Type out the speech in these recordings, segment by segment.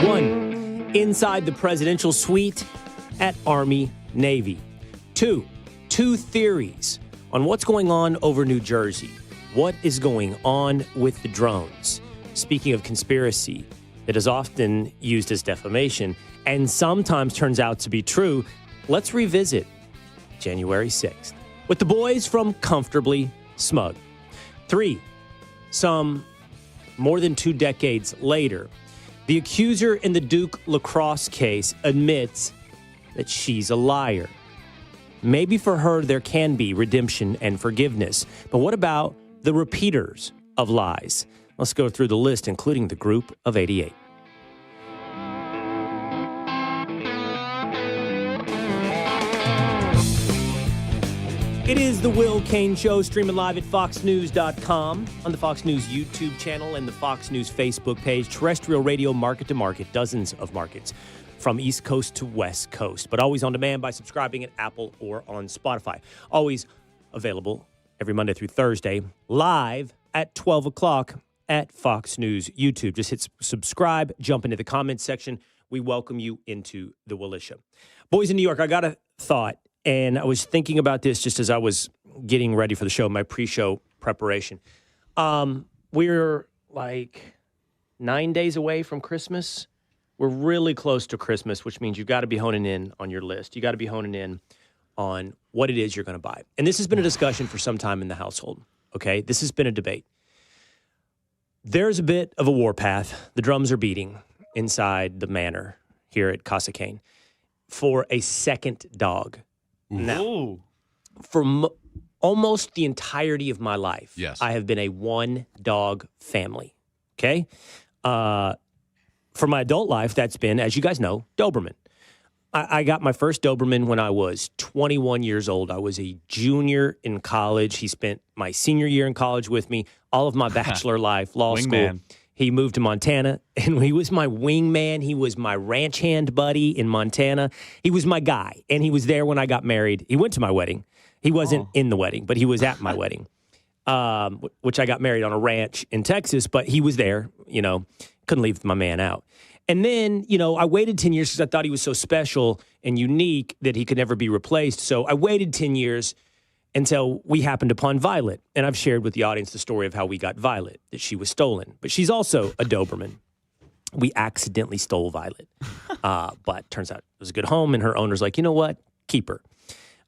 1, inside the presidential suite at Army Navy. 2 theories on what's going on over New Jersey. What is going on with the drones? Speaking of conspiracy, that is often used as defamation and sometimes turns out to be true, let's revisit January 6th with the boys from Comfortably Smug. 3, some more than 2 decades later, the accuser in the Duke lacrosse case admits that she's a liar. Maybe for her there can be redemption and forgiveness, but what about the repeaters of lies? Let's go through the list, including the group of 88. It is the Will Cain Show, streaming live at foxnews.com, on the Fox News YouTube channel and the Fox News Facebook page. Terrestrial radio, market to market, dozens of markets from East Coast to West Coast, but always on demand by subscribing at Apple or on Spotify. Always available every Monday through Thursday, live at 12 o'clock at Fox News YouTube. Just hit subscribe, jump into the comments section. We welcome you into the Willisha. Boys in New York, I got a thought. And I was thinking about this just as I was getting ready for the show, my pre-show preparation. We're like 9 days away from Christmas. We're really close to Christmas, which means you've got to be honing in on your list. You got to be honing in on what it is you're going to buy. And this has been a discussion for some time in the household, okay? This has been a debate. There's a bit of a warpath. The drums are beating inside the manor here at Casa Cain for a second dog. Now, for almost the entirety of my life, yes, I have been a one-dog family, okay? For my adult life, that's been, as you guys know, Doberman. I got my first Doberman when I was 21 years old. I was a junior in college. He spent my senior year in college with me, all of my bachelor life, law school. He moved to Montana, and he was my wingman. He was my ranch hand buddy in Montana. He was my guy, and he was there when I got married. He went to my wedding. He wasn't in the wedding, but he was at my wedding, which I got married on a ranch in Texas, but he was there, couldn't leave my man out. And then, I waited 10 years because I thought he was so special and unique that he could never be replaced. So I waited 10 years until we happened upon Violet. And I've shared with the audience the story of how we got Violet, that she was stolen. But she's also a Doberman. We accidentally stole Violet. But turns out it was a good home, and her owner's like, you know what? Keep her.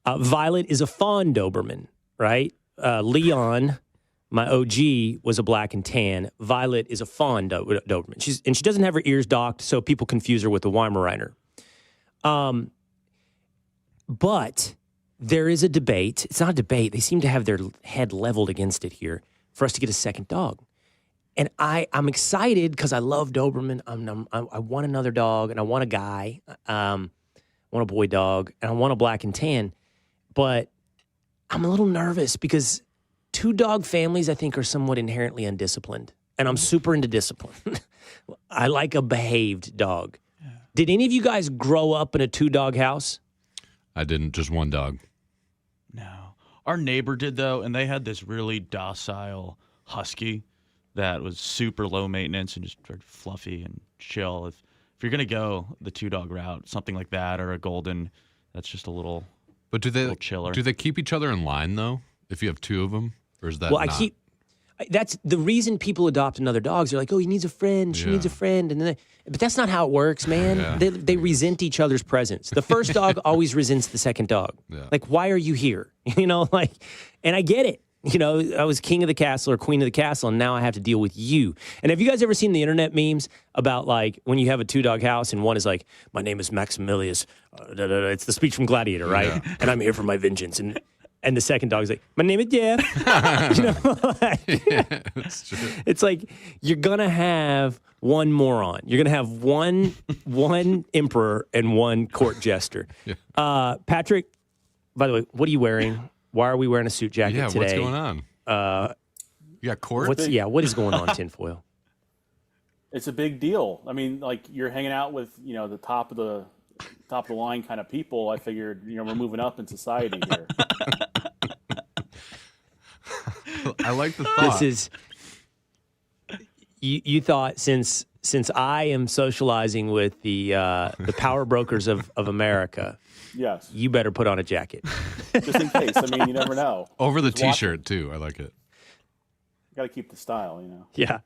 Violet is a fawn Doberman, right? Leon, my OG, was a black and tan. Violet is a fawn Doberman. She doesn't have her ears docked, so people confuse her with a Weimaraner. But there is a debate. It's not a debate. They seem to have their head leveled against it here for us to get a second dog. And I'm excited because I love Doberman. I want another dog, and I want a guy. I want a boy dog, and I want a black and tan. But I'm a little nervous because 2-dog families, I think, are somewhat inherently undisciplined. And I'm super into discipline. I like a behaved dog. Yeah. Did any of you guys grow up in a 2-dog house? I didn't. Just one dog. No. Our neighbor did, though, and they had this really docile husky that was super low maintenance and just very fluffy and chill. If you're going to go the 2-dog route, something like that, or a golden, that's just a little, but little chiller. Do they keep each other in line, though, if you have 2 of them? Or is that well, not? That's the reason people adopt another dog. They're like, oh, he needs a friend. She needs a friend. And then but that's not how it works, man. Yeah. They resent each other's presence. The first dog always resents the second dog. Yeah. Like, why are you here? And I get it. I was king of the castle or queen of the castle, and now I have to deal with you. And have you guys ever seen the internet memes about, like, when you have a 2-dog house and one is like, my name is Maximilius. It's the speech from Gladiator, right? Yeah. And I'm here for my vengeance. And the second dog's like, my name is Jeff. Yeah, that's true. It's like, you're going to have one moron. You're going to have one emperor and one court jester. Yeah. Patrick, by the way, what are you wearing? Why are we wearing a suit jacket today? What's going on? You got court? What is going on, tinfoil? It's a big deal. I mean, like, you're hanging out with, the top of the line kind of people. I figured, we're moving up in society here. I like the thought. This is, you thought since since I am socializing with the power brokers of America, Yes. you better put on a jacket. Just in case. I mean, you never know. Over the Just watch T-shirt too. I like it. Got to keep the style, you know. Yeah.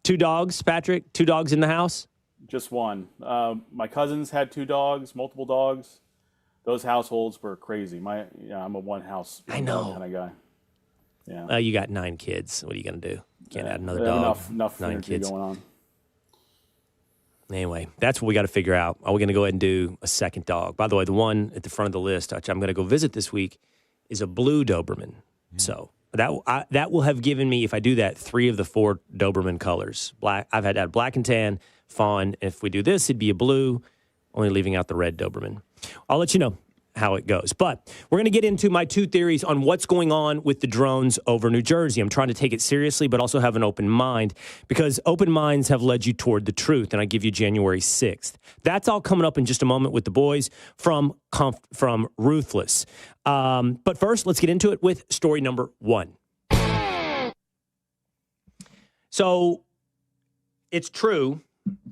2 dogs, Patrick. 2 dogs in the house. Just one. My cousins had 2 dogs, multiple dogs. Those households were crazy. I'm a one house I know. kind of guy. Yeah. You got 9 kids. What are you gonna do? Can't add another They have dog. Enough 9 energy kids. going on. Anyway, that's what we got to figure out. Are we going to go ahead and do a second dog? By the way, the one at the front of the list, which I'm going to go visit this week, is a blue Doberman. So that will have given me, if I do that, 3 of the 4 Doberman colors. Black. I've had black and tan, fawn. If we do this, it'd be a blue, only leaving out the red Doberman. I'll let you know how it goes. But we're going to get into my 2 theories on what's going on with the drones over New Jersey. I'm trying to take it seriously, but also have an open mind, because open minds have led you toward the truth, and I give you January 6th. That's all coming up in just a moment with the boys from Ruthless. But first, let's get into it with story number 1. So it's true.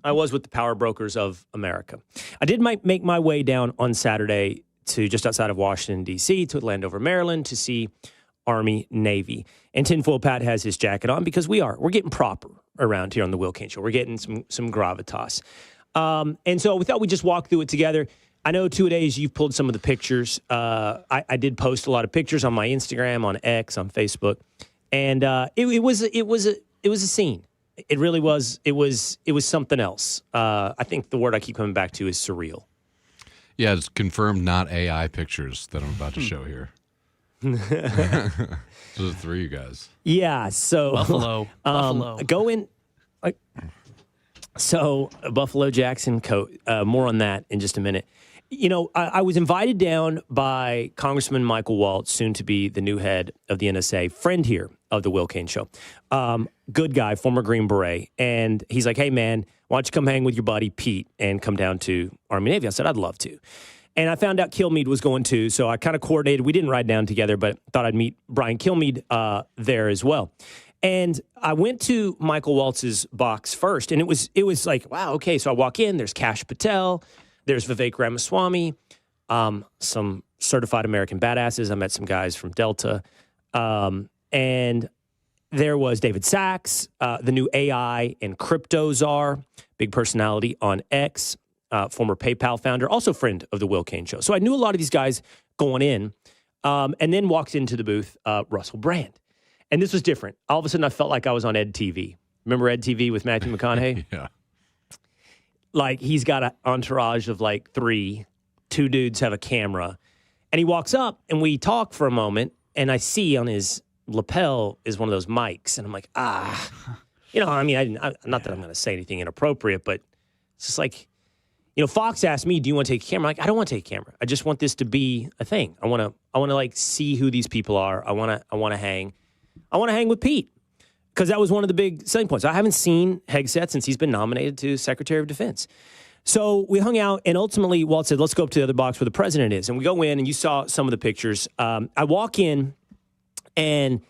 I was with the power brokers of America. I did make my way down on Saturday to just outside of Washington, D.C., to Landover, Maryland, to see Army, Navy. And Tinfoil Pat has his jacket on because we're getting proper around here on the Cain Show. We're getting some gravitas. And so we thought we'd just walk through it together. I know 2 days you've pulled some of the pictures. I did post a lot of pictures on my Instagram, on X, on Facebook. And it was a scene. It really was. It was something else. I think the word I keep coming back to is surreal. Yeah, it's confirmed not AI pictures that I'm about to show here. Those are 3 you guys. Yeah, so Buffalo. Go in. So Buffalo Jackson coat. More on that in just a minute. You know, I was invited down by Congressman Michael Waltz, soon to be the new head of the NSA, friend here of the Cain Show. Good guy, former Green Beret. And he's like, hey, man, why don't you come hang with your buddy Pete and come down to Army Navy? I said, I'd love to. And I found out Kilmeade was going too, so I kind of coordinated. We didn't ride down together, but thought I'd meet Brian Kilmeade there as well. And I went to Michael Waltz's box first, and it was like, wow, okay. So I walk in, there's Kash Patel, there's Vivek Ramaswamy, some certified American badasses. I met some guys from Delta, and there was David Sachs, the new AI and crypto czar, big personality on X, former PayPal founder, also friend of the Cain Show. So I knew a lot of these guys going in, and then walked into the booth, Russell Brand. And this was different. All of a sudden, I felt like I was on Ed TV. Remember Ed TV with Matthew McConaughey? Yeah. Like, he's got an entourage of like 3. 2 dudes have a camera. And he walks up, and we talk for a moment, and I see on his lapel is one of those mics. And I'm like, you know, I mean, not that I'm going to say anything inappropriate, but it's just like, you know, Fox asked me, do you want to take a camera? I'm like, I don't want to take a camera. I just want this to be a thing. I want to like see who these people are. I want to hang with Pete, because that was one of the big selling points. I haven't seen Hegseth since he's been nominated to Secretary of Defense. So we hung out, and ultimately Walt said, let's go up to the other box where the president is. And we go in, and you saw some of the pictures. I walk in and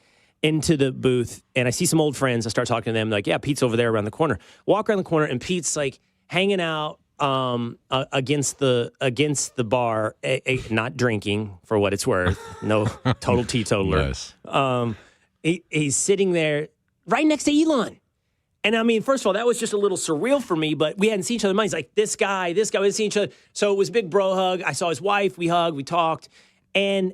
into the booth, and I see some old friends. I start talking to them, like, yeah, Pete's over there around the corner. Walk around the corner, and Pete's like hanging out against the bar, not drinking for what it's worth. No, total teetotaler. Nice. He's sitting there right next to Elon. And I mean, first of all, that was just a little surreal for me, but we hadn't seen each other. He's like, this guy, we hadn't seen each other. So it was a big bro hug. I saw his wife. We hugged, we talked. And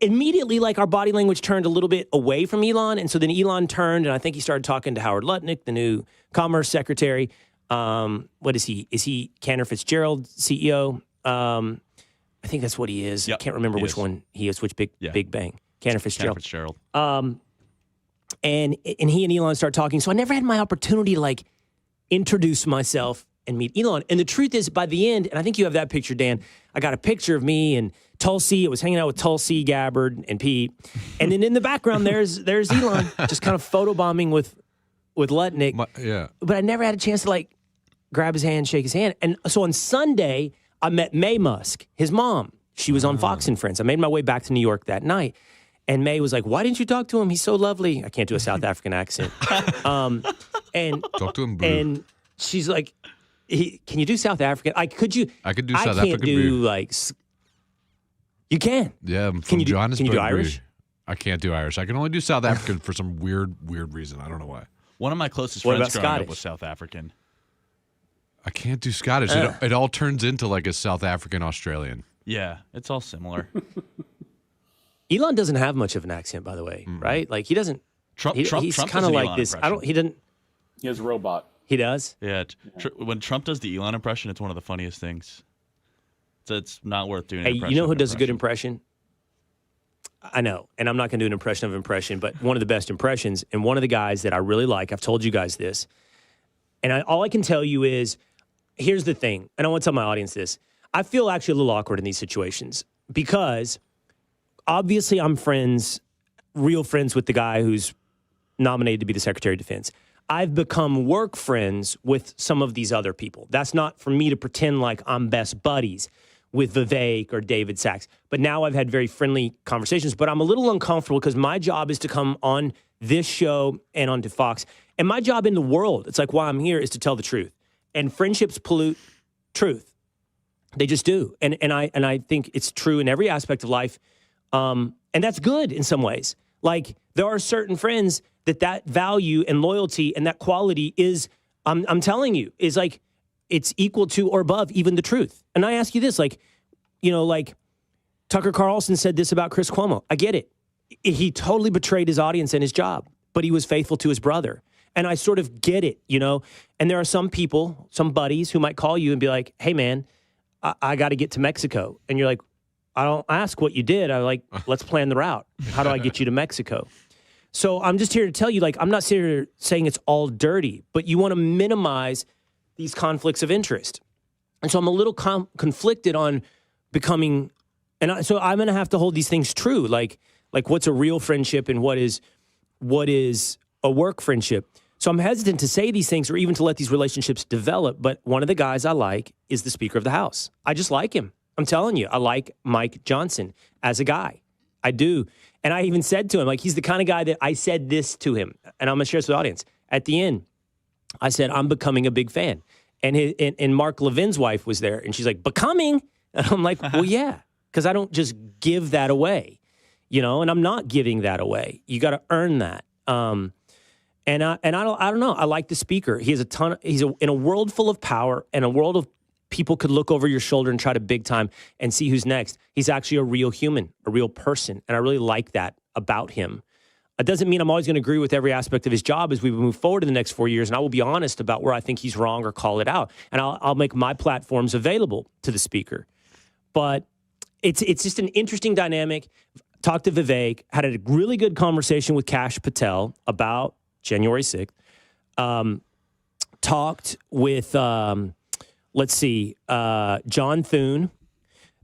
immediately, like, our body language turned a little bit away from Elon. And so then Elon turned, and I think he started talking to Howard Lutnick, the new Commerce Secretary. What is he? Is he Cantor Fitzgerald CEO? I think that's what he is. Yep, I can't remember which one he is, which Big Bang. Cantor Fitzgerald. And he and Elon start talking. So I never had my opportunity to, like, introduce myself and meet Elon. And the truth is, by the end, and I think you have that picture, Dan, I got a picture of me and Tulsi. I was hanging out with Tulsi, Gabbard, and Pete. And then in the background, there's Elon, just kind of photobombing with Lutnick. Yeah. But I never had a chance to, like, grab his hand, shake his hand. And so on Sunday, I met Mae Musk, his mom. She was on Fox and Friends. I made my way back to New York that night. And May was like, why didn't you talk to him? He's so lovely. I can't do a South African accent. And Talk to him, boo. and she's like, can you do South African? I could do I can't African, do boo. like. You can. Yeah, I'm from Can you do Johannesburg. Irish? I can't do Irish. I can only do South African for some weird reason. I don't know why. One of my closest What friends about growing up Scottish? was South African. I can't do Scottish. It all turns into like a South African Australian. Yeah, it's all similar. Elon doesn't have much of an accent, by the way, right? Like he doesn't. Trump He's does kind of an like Elon this. impression. He didn't. He has a robot. He does. Yeah, when Trump does the Elon impression, it's one of the funniest things. So it's not worth doing. Hey, An you impression know of who an does a good impression? I know, and I'm not going to do an impression of impression, but one of the best impressions, and one of the guys that I really like, I've told you guys this, and all I can tell you is, here's the thing, and I want to tell my audience this. I feel actually a little awkward in these situations because obviously I'm real friends with the guy who's nominated to be the Secretary of Defense. I've become work friends with some of these other people. That's not for me to pretend like I'm best buddies with Vivek or David Sachs. But now I've had very friendly conversations, but I'm a little uncomfortable because my job is to come on this show and onto Fox. And my job in the world, it's like why I'm here, is to tell the truth. And friendships pollute truth. They just do. And I think it's true in every aspect of life. And that's good in some ways. Like there are certain friends that value and loyalty and that quality is, I'm telling you, is like, it's equal to or above even the truth. And I ask you this, like, you know, like Tucker Carlson said this about Chris Cuomo. I get it. He totally betrayed his audience and his job, but he was faithful to his brother. And I sort of get it, you know. And there are some people, some buddies who might call you and be like, hey, man, I got to get to Mexico. And you're like, I don't ask what you did. I'm like, let's plan the route. How do I get you to Mexico? So I'm just here to tell you, like, I'm not here saying it's all dirty, but you want to minimize these conflicts of interest. And so I'm a little conflicted on becoming, so I'm going to have to hold these things true. Like what's a real friendship and what is a work friendship. So I'm hesitant to say these things or even to let these relationships develop. But one of the guys I like is the Speaker of the House. I just like him. I'm telling you, I like Mike Johnson as a guy. I do. And I even said to him, like, he's the kind of guy that I said this to him. And I'm going to share this with the audience. At the end, I said, I'm becoming a big fan. And Mark Levin's wife was there. And she's like, becoming? And I'm like, well, yeah, because I don't just give that away, you know, and I'm not giving that away. You got to earn that. And I don't know. I like the speaker. He has in a world full of power and a world of people could look over your shoulder and try to big time and see who's next. He's actually a real human, a real person. And I really like that about him. It doesn't mean I'm always going to agree with every aspect of his job as we move forward in the next 4 years. And I will be honest about where I think he's wrong or call it out. And I'll make my platforms available to the speaker. But it's just an interesting dynamic. Talked to Vivek, had a really good conversation with Kash Patel about January 6th. Talked with, John Thune.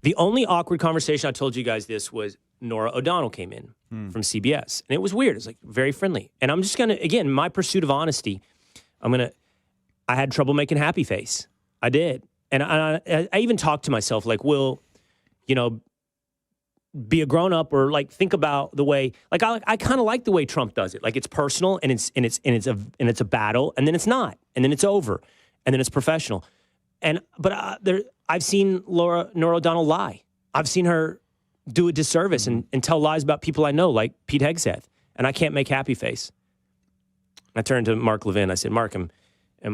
The only awkward conversation, I told you guys this, was Nora O'Donnell came in from CBS. And it was weird. It's like very friendly. And I'm just going to, again, my pursuit of honesty, I had trouble making happy face. I did. And I even talked to myself like, will, you know, be a grown up or like think about the way, like I kind of like the way Trump does it. Like it's personal and it's a battle and then it's not. And then it's over and then it's professional. But I've seen Nora O'Donnell lie. I've seen her do a disservice and tell lies about people I know, like Pete Hegseth, and I can't make happy face. I turned to Mark Levin. I said, Mark, am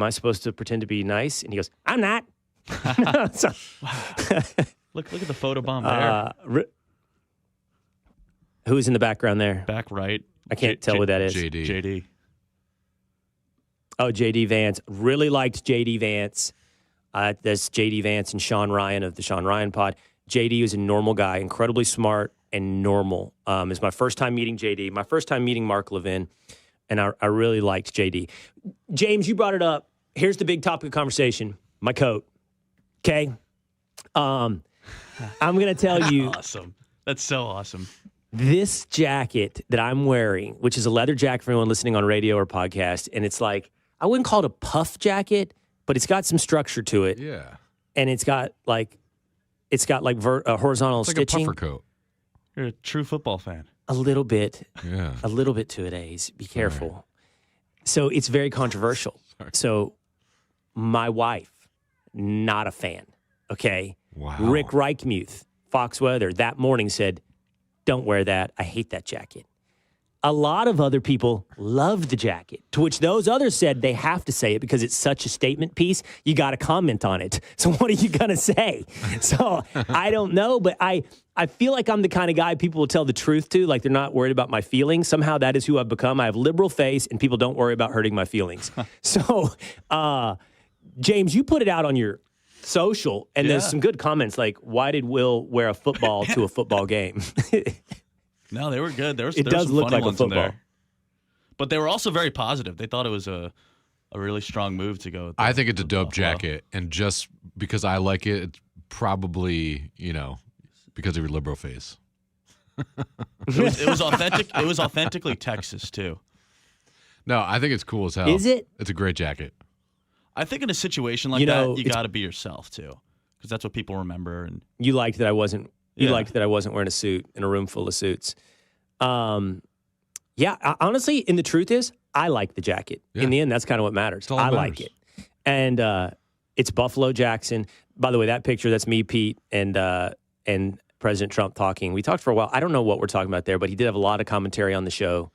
I supposed to pretend to be nice? And he goes, I'm not. So, Look at the photobomb there. Who's in the background there? Back right. I can't tell what that is. JD. Oh, J.D. Vance. Really liked J.D. Vance. That's J.D. Vance and Sean Ryan of the Sean Ryan Pod. J.D. is a normal guy, incredibly smart and normal. It's my first time meeting J.D., my first time meeting Mark Levin, and I really liked J.D. James, you brought it up. Here's the big topic of conversation, my coat. Okay? I'm going to tell you. Awesome. That's so awesome. This jacket that I'm wearing, which is a leather jacket for anyone listening on radio or podcast, and it's like, I wouldn't call it a puff jacket, but it's got some structure to it. Yeah. And it's got horizontal It's like stitching. a puffer coat. You're a true football fan. a little bit. Yeah. A little bit two-a-days. Be careful. So it's very controversial. So my wife, not a fan. Okay. Wow. Rick Reichmuth, Fox Weather, that morning said, don't wear that. I hate that jacket. A lot of other people loved the jacket, to which those others said they have to say it because it's such a statement piece. You got to comment on it. So what are you going to say? So I don't know, but I feel like I'm the kind of guy people will tell the truth to, like they're not worried about my feelings. Somehow that is who I've become. I have liberal face, and people don't worry about hurting my feelings. So, James, you put it out on your social, and there's some good comments like, why did Will wear a football to a football game? No, they were good. There was it does some look funny like a ones in football. there. But they were also very positive. They thought it was a really strong move to go with I think it's a dope Buffalo. jacket, and just because I like it, it's probably, because of your liberal face. It was authentic. It was authentically Texas too. No, I think it's cool as hell. Is it? It's a great jacket. I think in a situation like that, you got to be yourself too, because that's what people remember. And You liked that I wasn't. You liked that I wasn't wearing a suit in a room full of suits. Honestly, and the truth is, I like the jacket. Yeah. In the end, that's kind of what matters. It's all that I like matters. it. And it's Buffalo Jackson. By the way, that picture, that's me, Pete, and President Trump talking. We talked for a while. I don't know what we're talking about there, but he did have a lot of commentary on the show.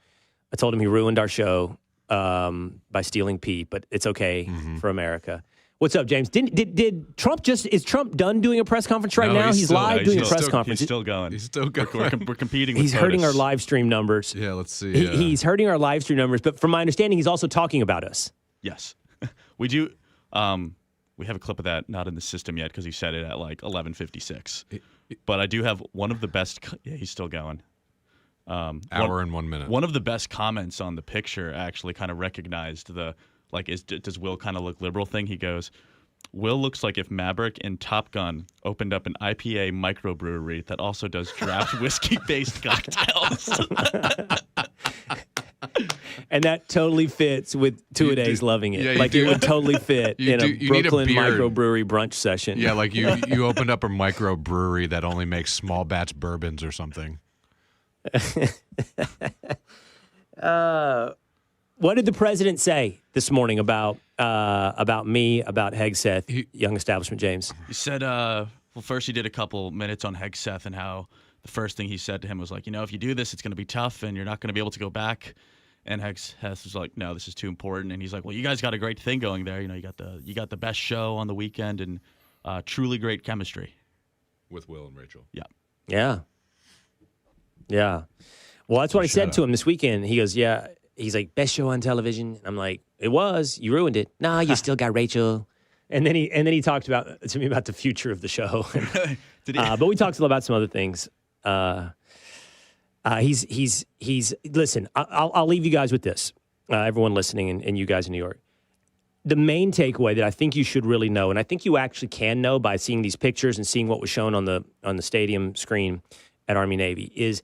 I told him he ruined our show by stealing Pete, but it's okay for America. What's up, James? Did Trump is Trump done doing a press conference right now? He's live doing a press conference. He's still going. He's still going. We're competing with He's hurting POTUS. our live stream numbers. Yeah, let's see. He's hurting our live stream numbers, but from my understanding, he's also talking about us. Yes. We do. We have a clip of that, not in the system yet because he said it at like 11:56. But I do have one of the best. Yeah, he's still going. Hour and 1 minute. One of the best comments on the picture actually kind of recognized does Will kind of look liberal thing? He goes, Will looks like if Maverick and Top Gun opened up an IPA microbrewery that also does draft whiskey-based cocktails. And that totally fits with two-a-days loving it. Yeah, you like do. it would totally fit You in do- a you need a Brooklyn beard. microbrewery brunch session. Yeah, like you opened up a microbrewery that only makes small batch bourbons or something. What did the president say this morning about me, about Hegseth, Young Establishment James? He said, well, first he did a couple minutes on Hegseth and how the first thing he said to him was like, if you do this, it's going to be tough and you're not going to be able to go back. And Hegseth was like, no, this is too important. And he's like, well, you guys got a great thing going there. You got the best show on the weekend and truly great chemistry. With Will and Rachel. Yeah. Well, that's what I said to him this weekend. He goes, yeah. He's like, best show on television. I'm like, it was. You ruined it. No, you still got Rachel. And then he talked to me about the future of the show. Did he? But we talked about some other things. He's listen, I'll leave you guys with this. Everyone listening and you guys in New York. The main takeaway that I think you should really know, and I think you actually can know by seeing these pictures and seeing what was shown on the stadium screen at Army Navy, is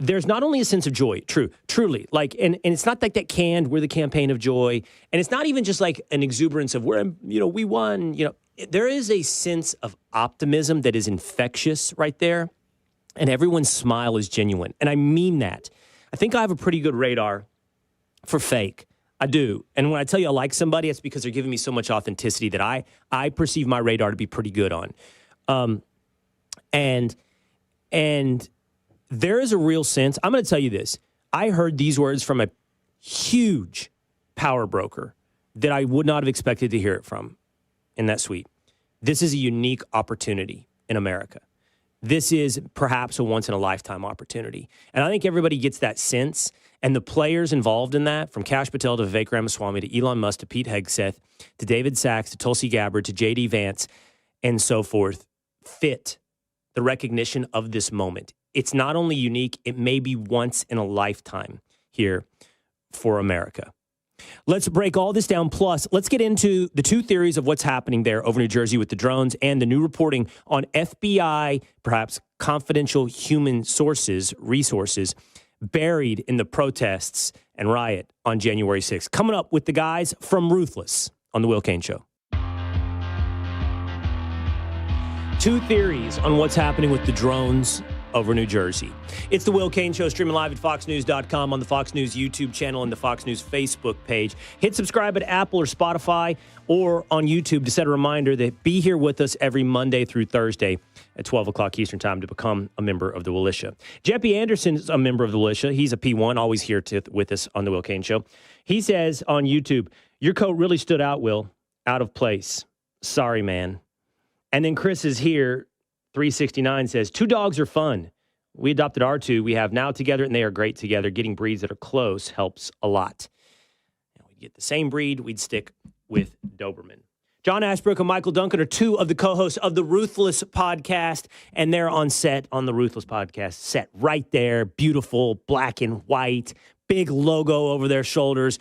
there's not only a sense of joy, truly, like, and it's not like that canned, we're the campaign of joy, and it's not even just like an exuberance of we won, there is a sense of optimism that is infectious right there, and everyone's smile is genuine, and I mean that. I think I have a pretty good radar for fake. I do, and when I tell you I like somebody, it's because they're giving me so much authenticity that I perceive my radar to be pretty good on, and there is a real sense. I'm going to tell you this. I heard these words from a huge power broker that I would not have expected to hear it from in that suite. This is a unique opportunity in America. This is perhaps a once-in-a-lifetime opportunity. And I think everybody gets that sense. And the players involved in that, from Kash Patel to Vivek Ramaswamy to Elon Musk to Pete Hegseth to David Sachs to Tulsi Gabbard to J.D. Vance and so forth, fit the recognition of this moment. It's not only unique, it may be once in a lifetime here for America. Let's break all this down. Plus, let's get into the two theories of what's happening there over New Jersey with the drones and the new reporting on FBI, perhaps confidential human resources buried in the protests and riot on January 6th. Coming up with the guys from Ruthless on The Will Cain Show. Two theories on what's happening with the drones over New Jersey. It's the Will Cain Show, streaming live at foxnews.com, on the Fox News YouTube channel and the Fox News Facebook page. Hit subscribe at Apple or Spotify or on YouTube to set a reminder that be here with us every Monday through Thursday at 12 o'clock Eastern Time to become a member of the Militia. Jeppy Anderson is a member of the Militia. He's a P1, always here with us on the Will Cain Show. He says on YouTube, your coat really stood out, Will. Out of place. Sorry, man. And then Chris is here, 369, says, 2 dogs are fun. We adopted our 2 we have now together, and they are great together. Getting breeds that are close helps a lot. And we get the same breed, we'd stick with Doberman. John Ashbrook and Michael Duncan are 2 of the co-hosts of the Ruthless Podcast, and they're on set on the Ruthless Podcast set right there, beautiful, black and white, big logo over their shoulders,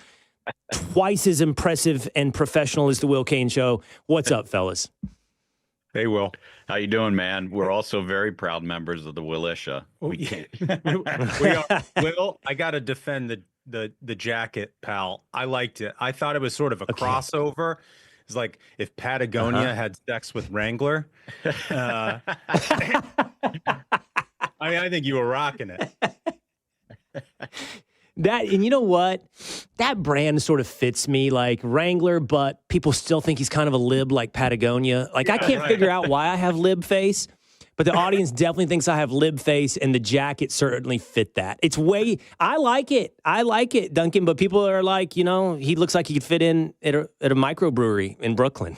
twice as impressive and professional as the Will Cain Show. What's up, fellas? Hey, Will. How you doing, man? We're also very proud members of the Willisha. We can't. We are. Will, I got to defend the jacket, pal. I liked it. I thought it was sort of a crossover. It's like if Patagonia had sex with Wrangler. I mean, I think you were rocking it. And you know what? That brand sort of fits me, like Wrangler, but people still think he's kind of a lib like Patagonia. Like, I can't figure out why I have lib face, but the audience definitely thinks I have lib face, and the jacket certainly fit that. I like it, Duncan, but people are like, he looks like he could fit in at a microbrewery in Brooklyn.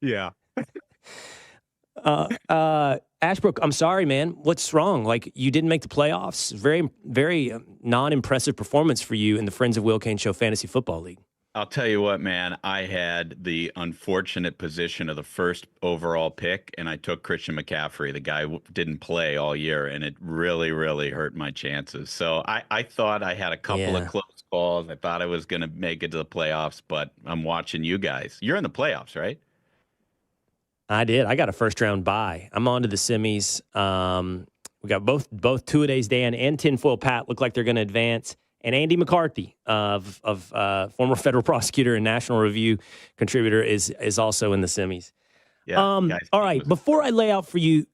Yeah. Ashbrook, I'm sorry, man. What's wrong? Like, you didn't make the playoffs. Very, very non-impressive performance for you in the Friends of Will Cain Show Fantasy Football League. I'll tell you what, man. I had the unfortunate position of the first overall pick, and I took Christian McCaffrey. The guy didn't play all year, and it really, really hurt my chances. So I thought I had a couple of close calls. I thought I was going to make it to the playoffs, but I'm watching you guys. You're in the playoffs, right? I did. I got a first-round bye. I'm on to the semis. We got both Two-A-Days Dan and Tinfoil Pat look like they're going to advance. And Andy McCarthy, of former federal prosecutor and National Review contributor, is also in the semis. Yeah. All right. Before I lay out for you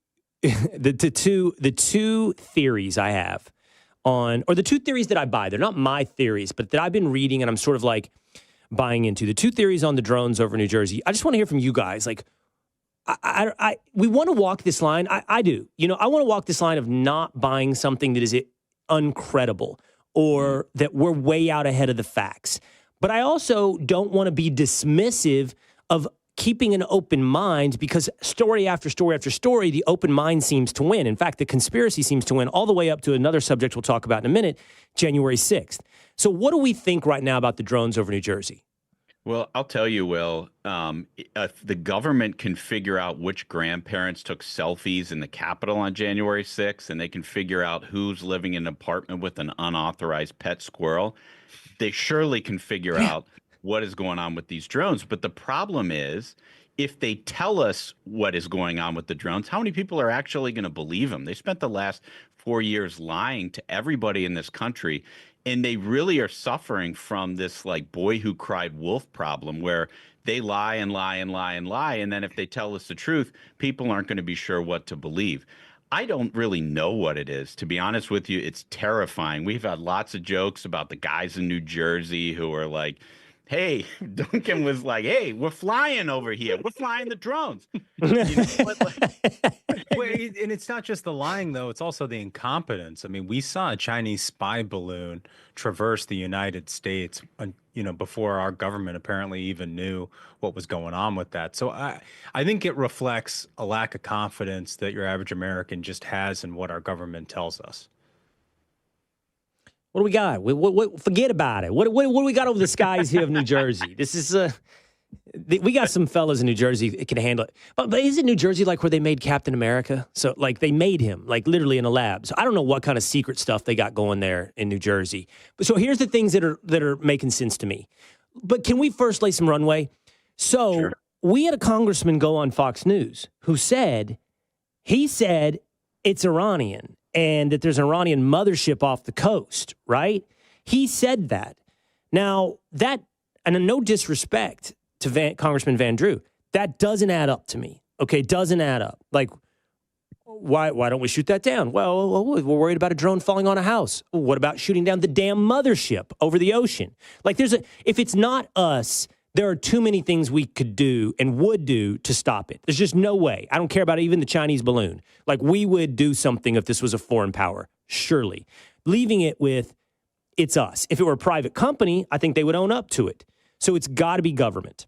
the two theories I have or the 2 theories that I buy, they're not my theories, but that I've been reading and I'm sort of like buying into. The 2 theories on the drones over New Jersey. I just want to hear from you guys. Like, we want to walk this line. I do. I want to walk this line of not buying something that is uncredible or that we're way out ahead of the facts. But I also don't want to be dismissive of keeping an open mind, because story after story after story, the open mind seems to win. In fact, the conspiracy seems to win all the way up to another subject we'll talk about in a minute, January 6th. So what do we think right now about the drones over New Jersey? Well, I'll tell you, Will, if the government can figure out which grandparents took selfies in the Capitol on January 6th, and they can figure out who's living in an apartment with an unauthorized pet squirrel, they surely can figure out what is going on with these drones. But the problem is, if they tell us what is going on with the drones, how many people are actually going to believe them? They spent the last 4 years lying to everybody in this country. And they really are suffering from this like boy who cried wolf problem, where they lie and lie and lie and lie. And then if they tell us the truth, people aren't going to be sure what to believe. I don't really know what it is. To be honest with you, it's terrifying. We've had lots of jokes about the guys in New Jersey who are like, hey, Duncan was like, hey, we're flying over here. We're flying the drones. And it's not just the lying, though. It's also the incompetence. I mean, we saw a Chinese spy balloon traverse the United States, before our government apparently even knew what was going on with that. So I think it reflects a lack of confidence that your average American just has in what our government tells us. What do we got? Forget about it. What do we got over the skies here of New Jersey? This is we got some fellas in New Jersey that can handle it. But isn't New Jersey like where they made Captain America? So like they made him like literally in a lab. So I don't know what kind of secret stuff they got going there in New Jersey. But so here's the things that are making sense to me. But can we first lay some runway? So we had a congressman go on Fox News who said it's Iranian and that there's an Iranian mothership off the coast, right? He said that. Now, that, and no disrespect to Congressman Van Drew, that doesn't add up to me. Okay, doesn't add up. Like, why don't we shoot that down? Well, we're worried about a drone falling on a house. What about shooting down the damn mothership over the ocean? Like, if it's not us, there are too many things we could do and would do to stop it. There's just no way. I don't care about even the Chinese balloon. Like, we would do something if this was a foreign power, surely. Leaving it with, it's us. If it were a private company, I think they would own up to it. So it's got to be government.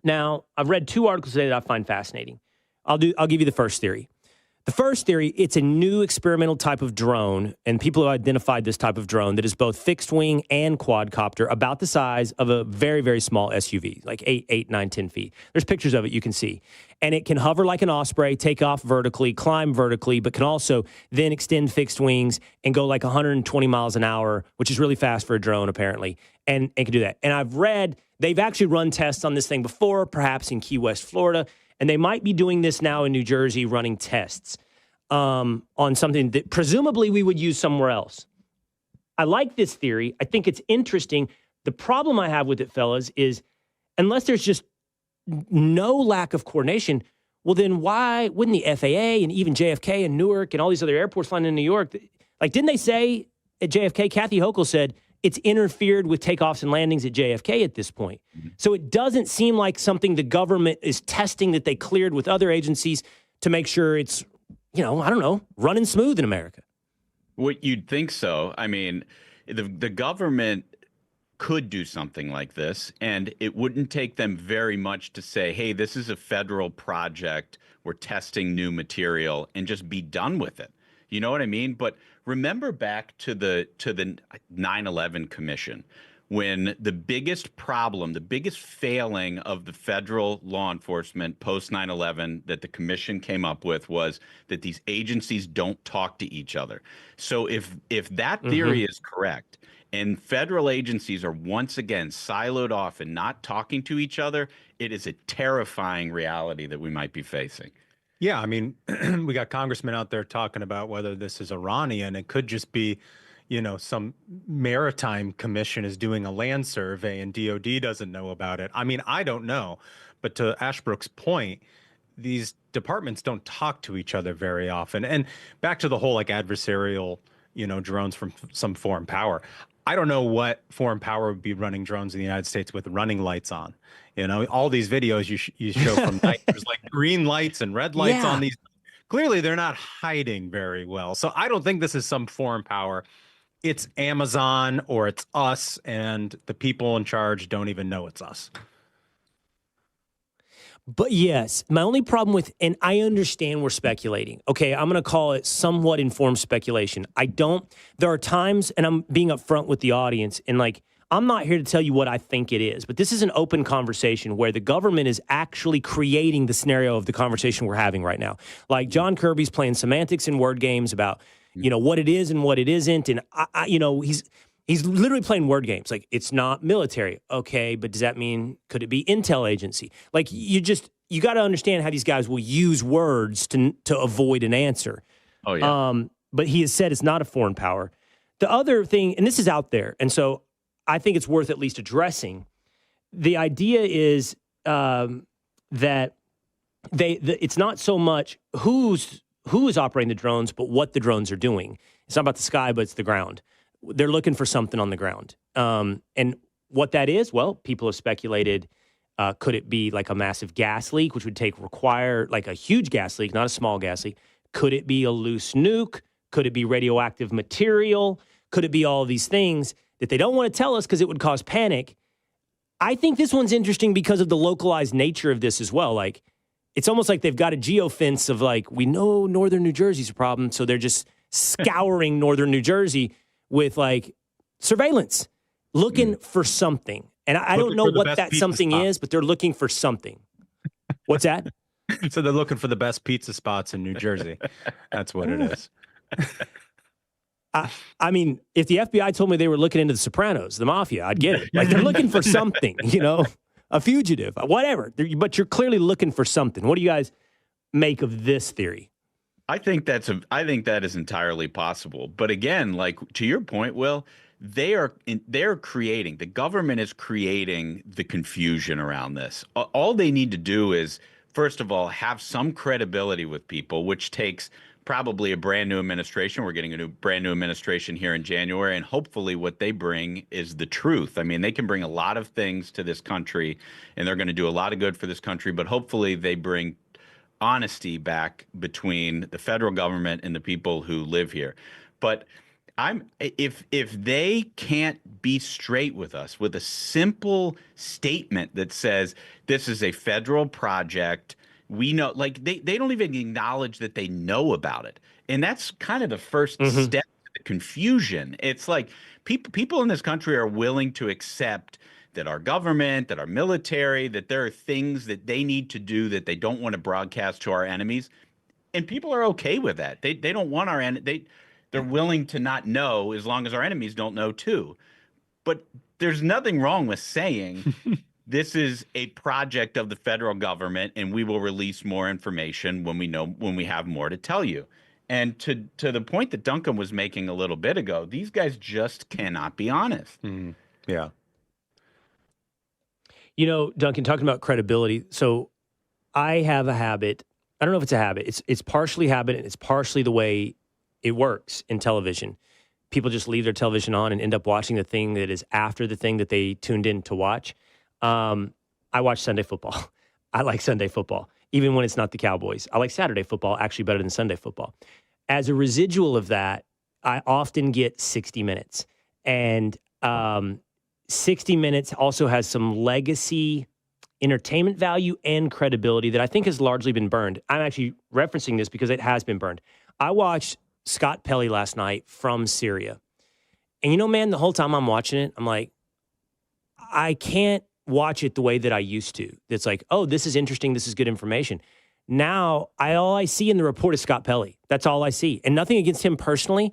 Now, I've read 2 articles today that I find fascinating. I'll give you the first theory. The first theory, it's a new experimental type of drone, and people have identified this type of drone that is both fixed wing and quadcopter, about the size of a very, very small SUV, like 8, 9, 10 feet. There's pictures of it you can see. And it can hover like an osprey, take off vertically, climb vertically, but can also then extend fixed wings and go like 120 miles an hour, which is really fast for a drone, apparently, and can do that. And I've read they've actually run tests on this thing before, perhaps in Key West, Florida, and they might be doing this now in New Jersey, running tests on something that presumably we would use somewhere else. I like this theory. I think it's interesting. The problem I have with it, fellas, is unless there's just no lack of coordination, well, then why wouldn't the FAA and even JFK and Newark and all these other airports flying in New York, like, didn't they say at JFK, Kathy Hochul said, it's interfered with takeoffs and landings at JFK at this point. So it doesn't seem like something the government is testing that they cleared with other agencies to make sure it's, I don't know, running smooth in America. What you'd think so. I mean, the government could do something like this, and it wouldn't take them very much to say, hey, this is a federal project. We're testing new material, and just be done with it. You know what I mean? But remember back to the 9/11 Commission, when the biggest problem, the biggest failing of the federal law enforcement post 9/11 that the commission came up with was that these agencies don't talk to each other. So if that theory is correct, and federal agencies are once again siloed off and not talking to each other, it is a terrifying reality that we might be facing. Yeah, I mean, we got congressmen out there talking about whether this is Iranian. It could just be, some maritime commission is doing a land survey and DOD doesn't know about it. I mean, I don't know. But to Ashbrook's point, these departments don't talk to each other very often. And back to the whole adversarial, drones from some foreign power. I don't know what foreign power would be running drones in the United States with running lights on. All these videos you show from night, there's like green lights and red lights on these. Clearly, they're not hiding very well. So I don't think this is some foreign power. It's Amazon or it's us, and the people in charge don't even know it's us. But yes, my only problem with, and I understand we're speculating. Okay, I'm going to call it somewhat informed speculation. There are times, and I'm being upfront with the audience, and I'm not here to tell you what I think it is, but this is an open conversation where the government is actually creating the scenario of the conversation we're having right now. Like John Kirby's playing semantics and word games about, what it is and what it isn't. And, he's literally playing word games. Like, it's not military. Okay, but does that mean, could it be intel agency? Like, you got to understand how these guys will use words to avoid an answer. Oh, yeah. But he has said it's not a foreign power. The other thing, and this is out there, and so I think it's worth at least addressing. The idea is that it's not so much who is operating the drones, but what the drones are doing. It's not about the sky, but it's the ground. They're looking for something on the ground. And what that is, well, people have speculated, could it be like a massive gas leak, which would require like a huge gas leak, not a small gas leak? Could it be a loose nuke? Could it be radioactive material? Could it be all of these things that they don't want to tell us because it would cause panic? I think this one's interesting because of the localized nature of this as well. Like, it's almost like they've got a geofence of we know northern New Jersey's a problem, so they're just scouring northern New Jersey with surveillance, looking for something. And I don't know what that something is, but they're looking for something. What's that? So they're looking for the best pizza spots in New Jersey. That's what it is. I mean, if the FBI told me they were looking into the Sopranos, the mafia, I'd get it. They're looking for something, a fugitive, whatever. But you're clearly looking for something. What do you guys make of this theory? I think that is entirely possible. But again, to your point, Will, they're creating, the government is creating the confusion around this. All they need to do is first of all, have some credibility with people, which takes probably a brand new administration. We're getting a brand new administration here in January, and hopefully what they bring is the truth. I mean, they can bring a lot of things to this country, and they're going to do a lot of good for this country, but hopefully they bring honesty back between the federal government and the people who live here. But if they can't be straight with us with a simple statement that says this is a federal project, we know, like they don't even acknowledge that they know about it. And that's kind of the first step to the confusion. It's like people in this country are willing to accept that our government, that our military, that there are things that they need to do that they don't want to broadcast to our enemies. And people are okay with that. They don't want our they're willing to not know as long as our enemies don't know too. But there's nothing wrong with saying this is a project of the federal government, and we will release more information when we have more to tell you. And to the point that Duncan was making a little bit ago, these guys just cannot be honest. Yeah. You know, Duncan, talking about credibility. So I have a habit. I don't know if it's a habit. It's partially habit, and it's partially the way it works in television. People just leave their television on and end up watching the thing that is after the thing that they tuned in to watch. I watch Sunday football. I like Sunday football, even when it's not the Cowboys. I like Saturday football actually better than Sunday football. As a residual of that, I often get 60 Minutes. And 60 Minutes also has some legacy entertainment value and credibility that I think has largely been burned. I'm actually referencing this because it has been burned. I watched Scott Pelley last night from Syria. And you know, man, the whole time I'm watching it, I'm like, I can't watch it the way that I used to. It's like, oh, this is interesting. This is good information. Now, all I see in the report is Scott Pelley. That's all I see. And nothing against him personally,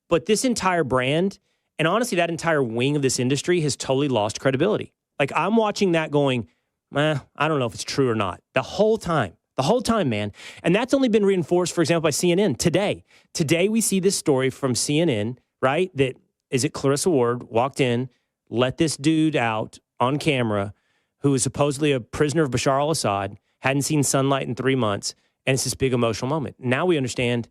but this entire brand, and honestly, that entire wing of this industry has totally lost credibility. Like, I'm watching that going, I don't know if it's true or not. The whole time, man. And that's only been reinforced, for example, by CNN today. Today, we see this story from CNN, right? That, is it Clarissa Ward walked in, let this dude out on camera who is supposedly a prisoner of Bashar al-Assad, hadn't seen sunlight in 3 months, and it's this big emotional moment. Now we understand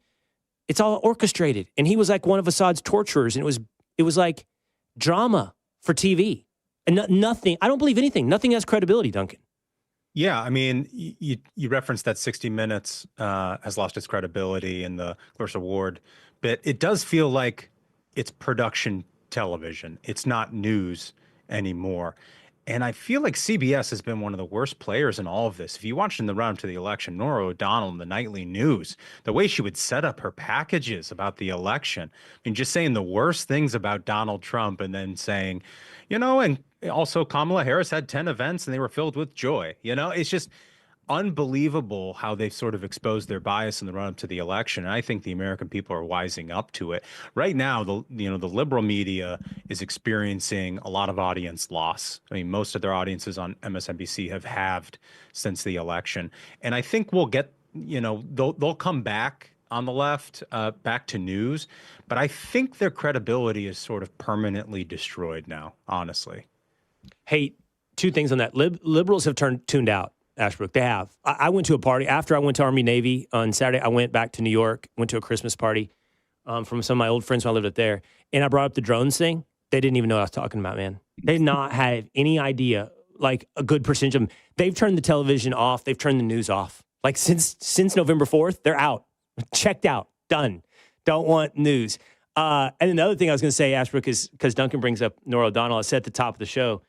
it's all orchestrated. And he was like one of Assad's torturers, and it was like drama for TV. And nothing, I don't believe anything. Nothing has credibility, Duncan. Yeah, I mean, you referenced that 60 Minutes has lost its credibility in the Clarissa Ward bit. It does feel like it's production television. It's not news anymore. And I feel like CBS has been one of the worst players in all of this. If you watched in the run-up to the election, Norah O'Donnell in the nightly news, the way she would set up her packages about the election, I mean, just saying the worst things about Donald Trump and then saying, you know, and also Kamala Harris had 10 events and they were filled with joy. You know, it's just unbelievable how they've sort of exposed their bias in the run-up to the election. And I think the American people are wising up to it. Right now, the liberal media is experiencing a lot of audience loss. I mean, most of their audiences on MSNBC have halved since the election. And I think we'll get, they'll come back on the left, back to news. But I think their credibility is sort of permanently destroyed now, honestly. Hey, two things on that. Liberals have tuned out. Ashbrook, they have. I went to a party. After I went to Army Navy on Saturday, I went back to New York, went to a Christmas party from some of my old friends when I lived up there. And I brought up the drones thing. They didn't even know what I was talking about, man. They did not have any idea, like a good percentage of them. They've turned the television off. They've turned the news off. Like since November 4th, they're out. Checked out. Done. Don't want news. And then the other thing I was going to say, Ashbrook, is because Duncan brings up Norah O'Donnell. I said at the top of the show,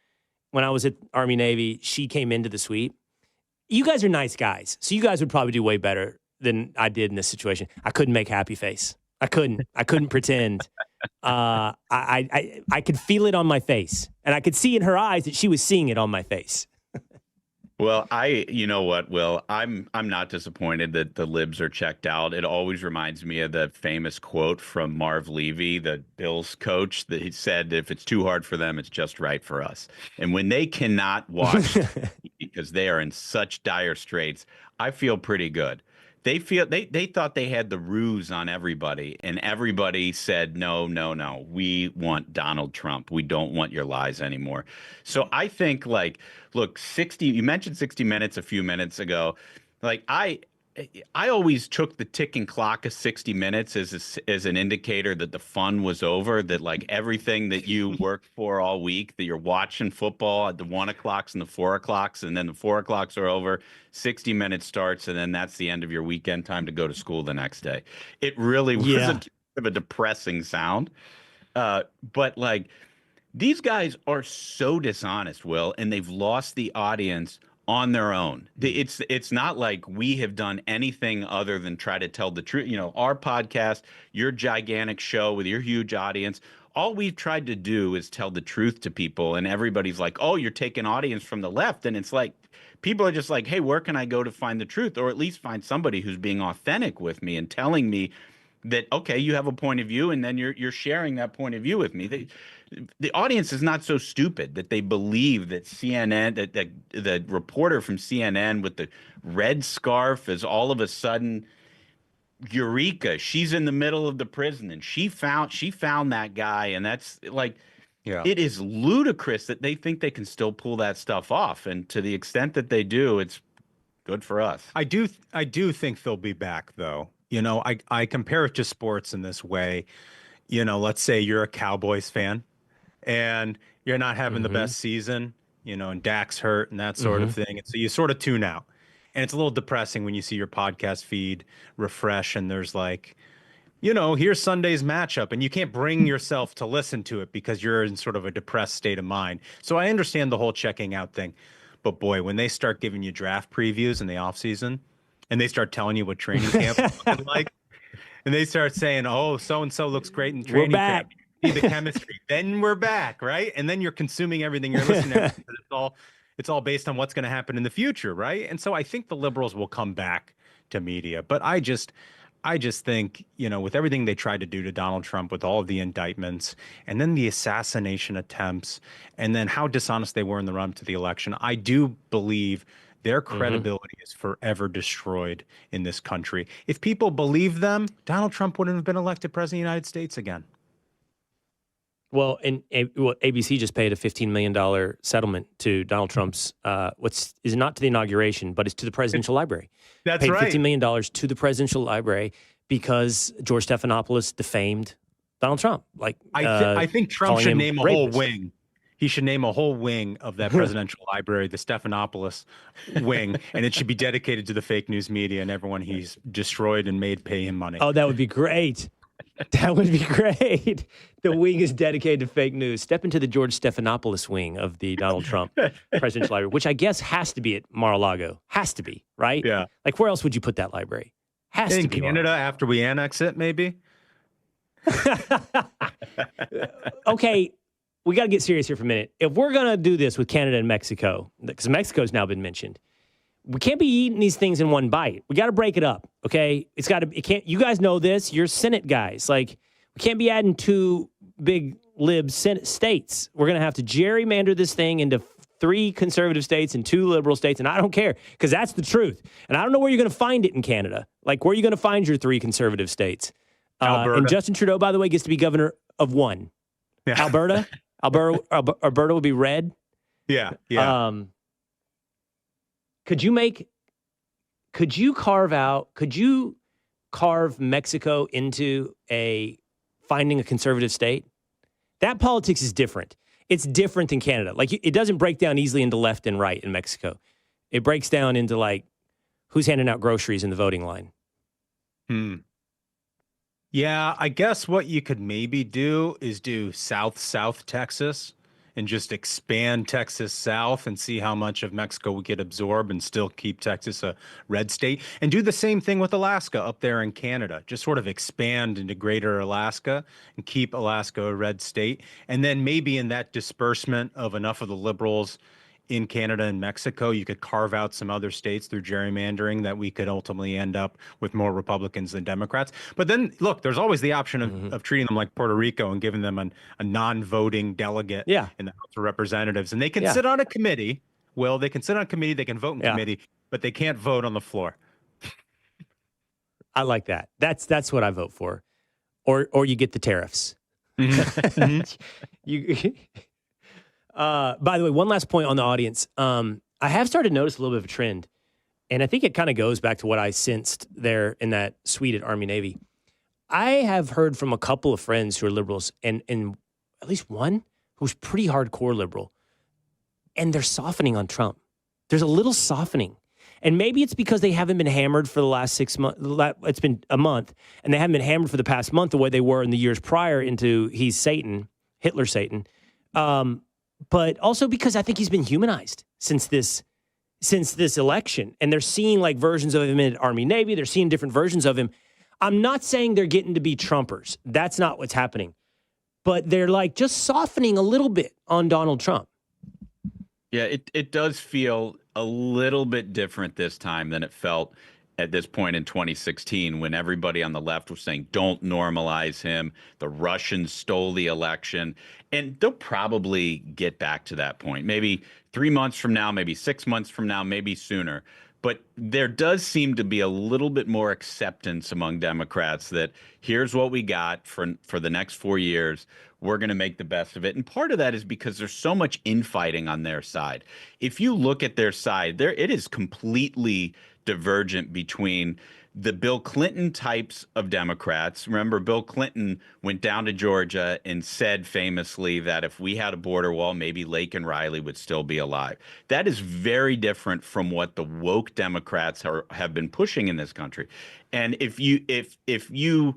when I was at Army Navy, she came into the suite. You guys are nice guys, so you guys would probably do way better than I did in this situation. I couldn't make happy face. I couldn't pretend. I could feel it on my face, and I could see in her eyes that she was seeing it on my face. Well, you know what, Will? I'm not disappointed that the libs are checked out. It always reminds me of the famous quote from Marv Levy, the Bills coach, that he said, if it's too hard for them, it's just right for us. And when they cannot watch because they are in such dire straits, I feel pretty good. they thought they had the ruse on everybody, and everybody said, no, no, no, we want Donald Trump. We don't want your lies anymore. So I think, like, look, you mentioned 60 Minutes a few minutes ago. Like, I always took the ticking clock of 60 Minutes as an indicator that the fun was over, that like everything that you worked for all week, that you're watching football at the 1 o'clocks and the 4 o'clocks, and then the 4 o'clocks are over, 60 Minutes starts, and then that's the end of your weekend time to go to school the next day. It really was a depressing sound. But like, these guys are so dishonest, Will, and they've lost the audience on their own. It's not like we have done anything other than try to tell the truth. You know, our podcast, your gigantic show with your huge audience, all we've tried to do is tell the truth to people. And everybody's like, oh, you're taking audience from the left. And it's like, people are just like, hey, where can I go to find the truth? Or at least find somebody who's being authentic with me and telling me that, okay, you have a point of view, and then you're sharing that point of view with me. The audience is not so stupid that they believe that CNN, that the reporter from CNN with the red scarf is all of a sudden Eureka. She's in the middle of the prison, and she found that guy, and that's like, it is ludicrous that they think they can still pull that stuff off. And to the extent that they do, it's good for us. I do think they'll be back, though. You know, I compare it to sports in this way. You know, let's say you're a Cowboys fan and you're not having the best season, you know, and Dak's hurt and that sort of thing. And so you sort of tune out. And it's a little depressing when you see your podcast feed refresh and there's like, you know, here's Sunday's matchup, and you can't bring yourself to listen to it because you're in sort of a depressed state of mind. So I understand the whole checking out thing. But boy, when they start giving you draft previews in the offseason, and they start telling you what training camp is like, and they start saying, oh, so-and-so looks great in training camp. You see the chemistry. Then we're back, right? And then you're consuming everything you're listening to. It's all based on what's going to happen in the future, right? And so I think the liberals will come back to media. But I just think, you know, with everything they tried to do to Donald Trump, with all of the indictments, and then the assassination attempts, and then how dishonest they were in the run to the election, I do believe their credibility is forever destroyed in this country. If people believe them, Donald Trump wouldn't have been elected president of the United States again. Well, and ABC just paid a $15 million settlement to Donald Trump's, is not to the inauguration, but it's to the presidential library. That's right. Paid $15 million to the presidential library because George Stephanopoulos defamed Donald Trump. Like, I think Trump should name a whole wing. He should name a whole wing of that presidential library, the Stephanopoulos wing, and it should be dedicated to the fake news media and everyone he's destroyed and made pay him money. Oh, that would be great. That would be great. The wing is dedicated to fake news. Step into the George Stephanopoulos wing of the Donald Trump presidential library, which I guess has to be at Mar-a-Lago. Has to be, right? Yeah. Like, where else would you put that library? Has to be in Canada after we annex it, maybe. Okay. We got to get serious here for a minute. If we're going to do this with Canada and Mexico, because Mexico's now been mentioned, we can't be eating these things in one bite. We got to break it up, okay? You guys know this. You're Senate guys. Like, we can't be adding two big lib Senate states. We're going to have to gerrymander this thing into 3 conservative states and 2 liberal states, and I don't care, because that's the truth. And I don't know where you're going to find it in Canada. Like, where are you going to find your 3 conservative states? Alberta. And Justin Trudeau, by the way, gets to be governor of 1. Yeah. Alberta will be red. Yeah. Could you carve Mexico into finding a conservative state? That politics is different. It's different than Canada. Like, it doesn't break down easily into left and right in Mexico. It breaks down into, like, who's handing out groceries in the voting line. Yeah, I guess what you could maybe do is do South Texas and just expand Texas south and see how much of Mexico we could absorb and still keep Texas a red state. And do the same thing with Alaska up there in Canada. Just sort of expand into greater Alaska and keep Alaska a red state. And then maybe in that disbursement of enough of the liberals in Canada and Mexico, you could carve out some other states through gerrymandering that we could ultimately end up with more Republicans than Democrats. But then, look, there's always the option of treating them like Puerto Rico and giving them a non-voting delegate in the House of Representatives. And they can sit on a committee. Well, they can sit on a committee, they can vote in committee, but they can't vote on the floor. I like that. That's what I vote for. Or you get the tariffs. You. By the way, one last point on the audience. I have started to notice a little bit of a trend, and I think it kind of goes back to what I sensed there in that suite at Army Navy. I have heard from a couple of friends who are liberals, and at least one who's pretty hardcore liberal, and they're softening on Trump. There's a little softening. And maybe it's because they haven't been hammered for the last 6 months. It's been a month, and they haven't been hammered for the past month the way they were in the years prior into he's Satan, Hitler Satan. But also because I think he's been humanized since this election. And they're seeing like versions of him in Army Navy. They're seeing different versions of him. I'm not saying they're getting to be Trumpers. That's not what's happening. But they're like just softening a little bit on Donald Trump. Yeah, it does feel a little bit different this time than it felt at this point in 2016 when everybody on the left was saying, don't normalize him. The Russians stole the election. And they'll probably get back to that point. Maybe 3 months from now, maybe 6 months from now, maybe sooner. But there does seem to be a little bit more acceptance among Democrats that here's what we got for the next 4 years. We're going to make the best of it. And part of that is because there's so much infighting on their side. If you look at their side, it is completely divergent between the Bill Clinton types of Democrats. Remember, Bill Clinton went down to Georgia and said famously that if we had a border wall, maybe Lake and Riley would still be alive. That is very different from what the woke Democrats have been pushing in this country. And if you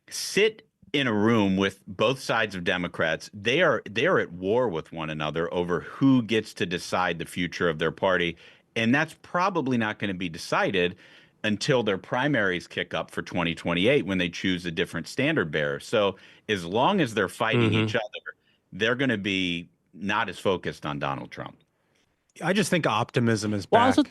sit in a room with both sides of Democrats, they are at war with one another over who gets to decide the future of their party. And that's probably not going to be decided until their primaries kick up for 2028 when they choose a different standard bearer. So as long as they're fighting each other, they're going to be not as focused on Donald Trump. I just think optimism is back. Well, I also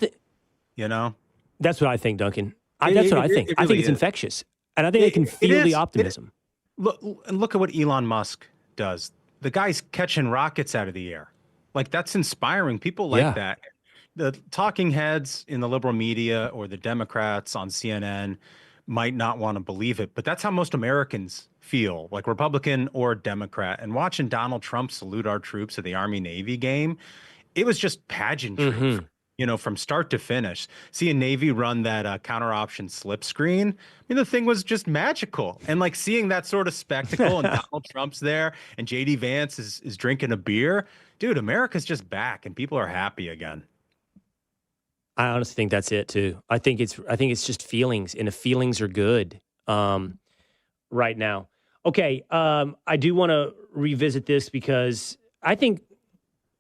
you know? That's what I think, Duncan. That's what I think. It I think really it's is. infectious. And I think they can feel the optimism. Look at what Elon Musk does. The guy's catching rockets out of the air. Like, that's inspiring. People like that. The talking heads in the liberal media or the Democrats on CNN might not want to believe it, but that's how most Americans feel, like Republican or Democrat. And watching Donald Trump salute our troops at the Army Navy game, it was just pageantry, from start to finish. Seeing Navy run that counter option slip screen, I mean, the thing was just magical. And like seeing that sort of spectacle and Donald Trump's there and J.D. Vance is drinking a beer, dude, America's just back and people are happy again. I honestly think that's it too. I think it's just feelings, and the feelings are good right now. Okay, I do want to revisit this because I think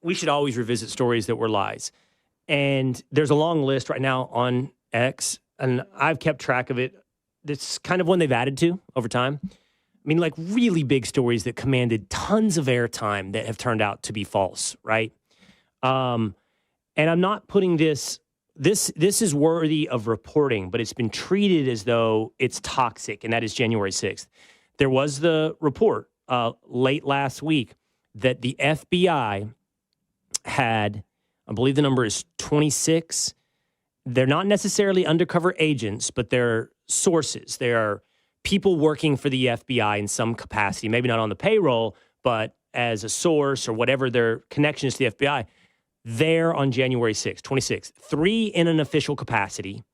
we should always revisit stories that were lies. And there's a long list right now on X, and I've kept track of it. It's kind of one they've added to over time. I mean, like really big stories that commanded tons of airtime that have turned out to be false, right? And I'm not putting this is worthy of reporting, but it's been treated as though it's toxic, and that is January 6th. There was the report late last week that the FBI had, I believe the number is 26. They're not necessarily undercover agents, but they're sources. They are people working for the FBI in some capacity, maybe not on the payroll, but as a source or whatever their connection is to the FBI. There on January 6th, 26th, 3 in an official capacity.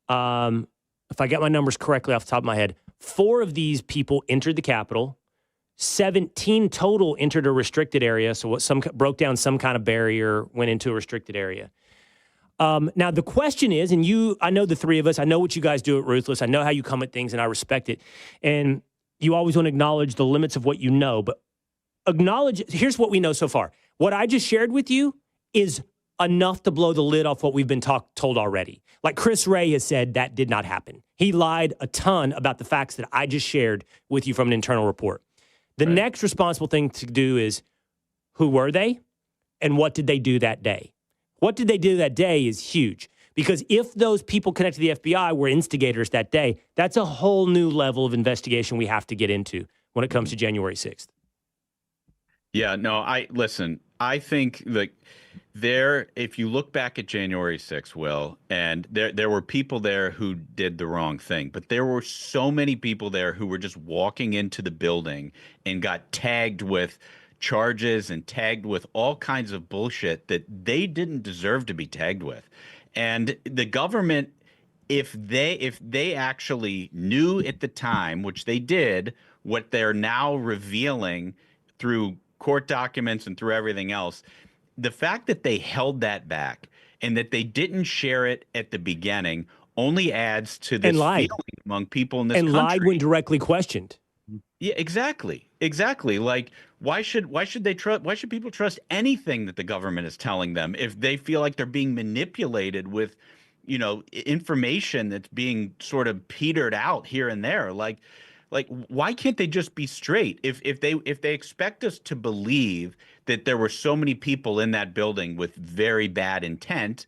If I get my numbers correctly off the top of my head, 4 of these people entered the Capitol. 17 total entered a restricted area. So broke down some kind of barrier, went into a restricted area. Now the question is, and I know the 3 of us, I know what you guys do at Ruthless. I know how you come at things and I respect it. And you always want to acknowledge the limits of what you know, but here's what we know so far. What I just shared with you is enough to blow the lid off what we've been told already. Like Chris Wray has said, that did not happen. He lied a ton about the facts that I just shared with you from an internal report. The next responsible thing to do is, who were they and what did they do that day? What did they do that day is huge, because if those people connected to the FBI were instigators that day, that's a whole new level of investigation we have to get into when it comes to January 6th. Yeah, no, listen, I think like if you look back at January 6th, Will, and there were people there who did the wrong thing, but there were so many people there who were just walking into the building and got tagged with charges and tagged with all kinds of bullshit that they didn't deserve to be tagged with. And the government, if they actually knew at the time, which they did, what they're now revealing through court documents and through everything else, the fact that they held that back and that they didn't share it at the beginning only adds to this feeling among people in this country. And lied when directly questioned. Yeah, exactly. Like, why should people trust anything that the government is telling them if they feel like they're being manipulated with, information that's being sort of petered out here and there? Like, why can't they just be straight? If they expect us to believe that there were so many people in that building with very bad intent,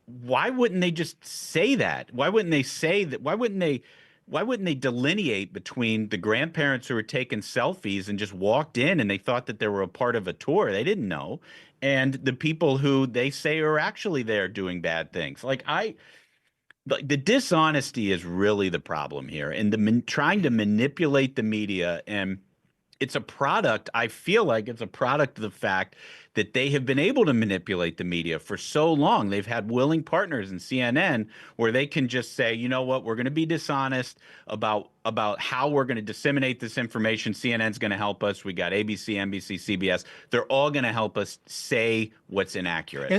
why wouldn't they just say that? Why wouldn't they say that? Why wouldn't they delineate between the grandparents who were taking selfies and just walked in and they thought that they were a part of a tour they didn't know, and the people who they say are actually there doing bad things? The dishonesty is really the problem here, and trying to manipulate the media. And it's a product, I feel like it's a product of the fact that they have been able to manipulate the media for so long. They've had willing partners in CNN where they can just say, you know what, we're going to be dishonest about how we're going to disseminate this information. CNN's going to help us. We got ABC, NBC, CBS. They're all going to help us say what's inaccurate.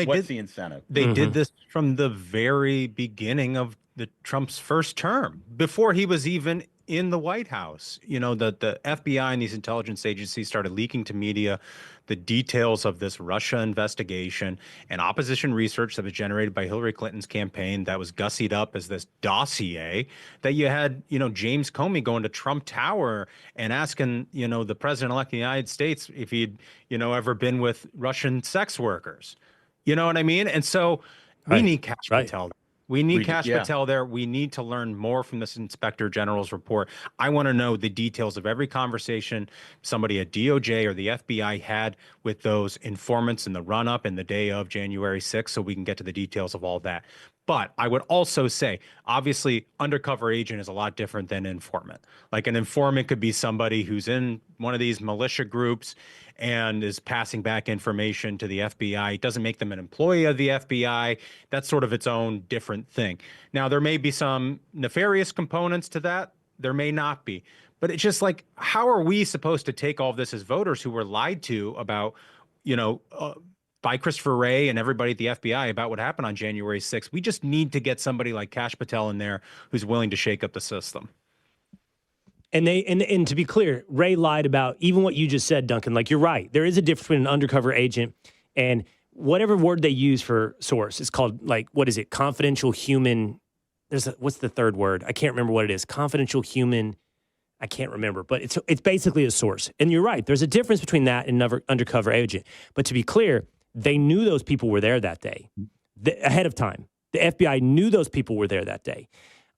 What's the incentive? They did this from the very beginning of Trump's first term, before he was even in the White House. The FBI and these intelligence agencies started leaking to media the details of this Russia investigation and opposition research that was generated by Hillary Clinton's campaign that was gussied up as this dossier that you had, James Comey going to Trump Tower and asking, the President-elect of the United States if he'd, ever been with Russian sex workers. You know what I mean? And so we need Kash Patel. We need Kash Patel there. We need to learn more from this Inspector General's report. I want to know the details of every conversation somebody at DOJ or the FBI had with those informants in the run-up and the day of January 6th, so we can get to the details of all that. But I would also say, obviously, undercover agent is a lot different than informant. Like, an informant could be somebody who's in one of these militia groups and is passing back information to the FBI. It doesn't make them an employee of the FBI. That's sort of its own different thing. Now, there may be some nefarious components to that. There may not be. But it's just like, how are we supposed to take all of this as voters who were lied to about, by Christopher Wray and everybody at the FBI about what happened on January 6th? We just need to get somebody like Kash Patel in there who's willing to shake up the system. And to be clear, Ray lied about even what you just said, Duncan. Like, you're right. There is a difference between an undercover agent and whatever word they use for source. It's called, like, what is it? Confidential human. What's the third word? I can't remember what it is. Confidential human. I can't remember, but it's basically a source. And you're right. There's a difference between that and another undercover agent. But to be clear, they knew those people were there that day ahead of time. The FBI knew those people were there that day.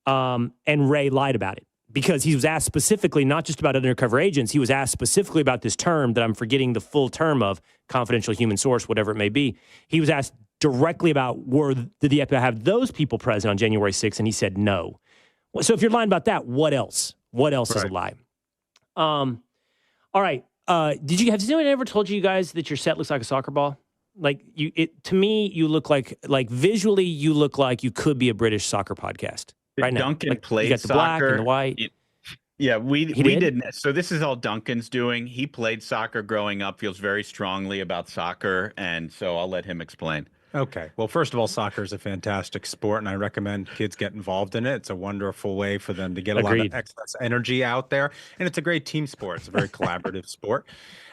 And Ray lied about it because he was asked specifically, not just about undercover agents, he was asked specifically about this term that I'm forgetting the full term of, confidential human source, whatever it may be. He was asked directly about did the FBI have those people present on January 6th? And he said no. So if you're lying about that, what else? What else is a lie? All right. Have anyone ever told you guys that your set looks like a soccer ball? Like, to me, you look like visually, you look like you could be a British soccer podcast right now. Duncan like, played you got the soccer. Black and the white. Yeah, we did? didn't. So this is all Duncan's doing. He played soccer growing up, feels very strongly about soccer, and so I'll let him explain. Okay. Well, first of all, soccer is a fantastic sport, and I recommend kids get involved in it. It's a wonderful way for them to get a lot of excess energy out there, and it's a great team sport. It's a very collaborative sport.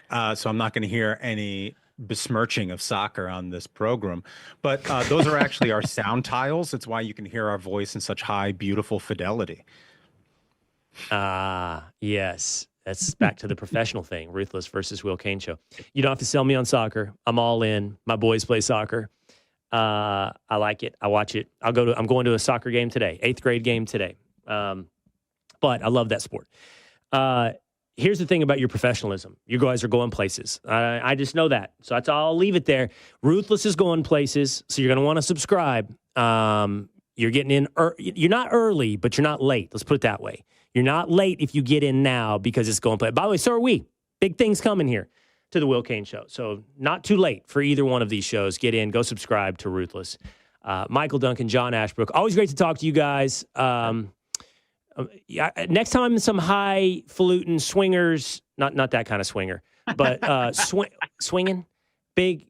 So I'm not going to hear any besmirching of soccer on this program, but those are actually our sound tiles. It's why you can hear our voice in such high, beautiful fidelity. Yes. That's back to the professional thing, Ruthless versus Will Cain Show. You don't have to sell me on soccer. I'm all in. My boys play soccer. I like it. I watch it. I'm going to a soccer game today, 8th grade game today. But I love that sport. here's the thing about your professionalism. You guys are going places. I just know that. So I'll leave it there. Ruthless is going places, so you're going to want to subscribe. You're getting in. You're not early, but you're not late. Let's put it that way. You're not late if you get in now because it's going places. By the way, so are we. Big things coming here to the Will Cain Show. So not too late for either one of these shows. Get in. Go subscribe to Ruthless. Michael Duncan, John Ashbrook. Always great to talk to you guys. Next time, some highfalutin swingers, not that kind of swinger, but swinging, big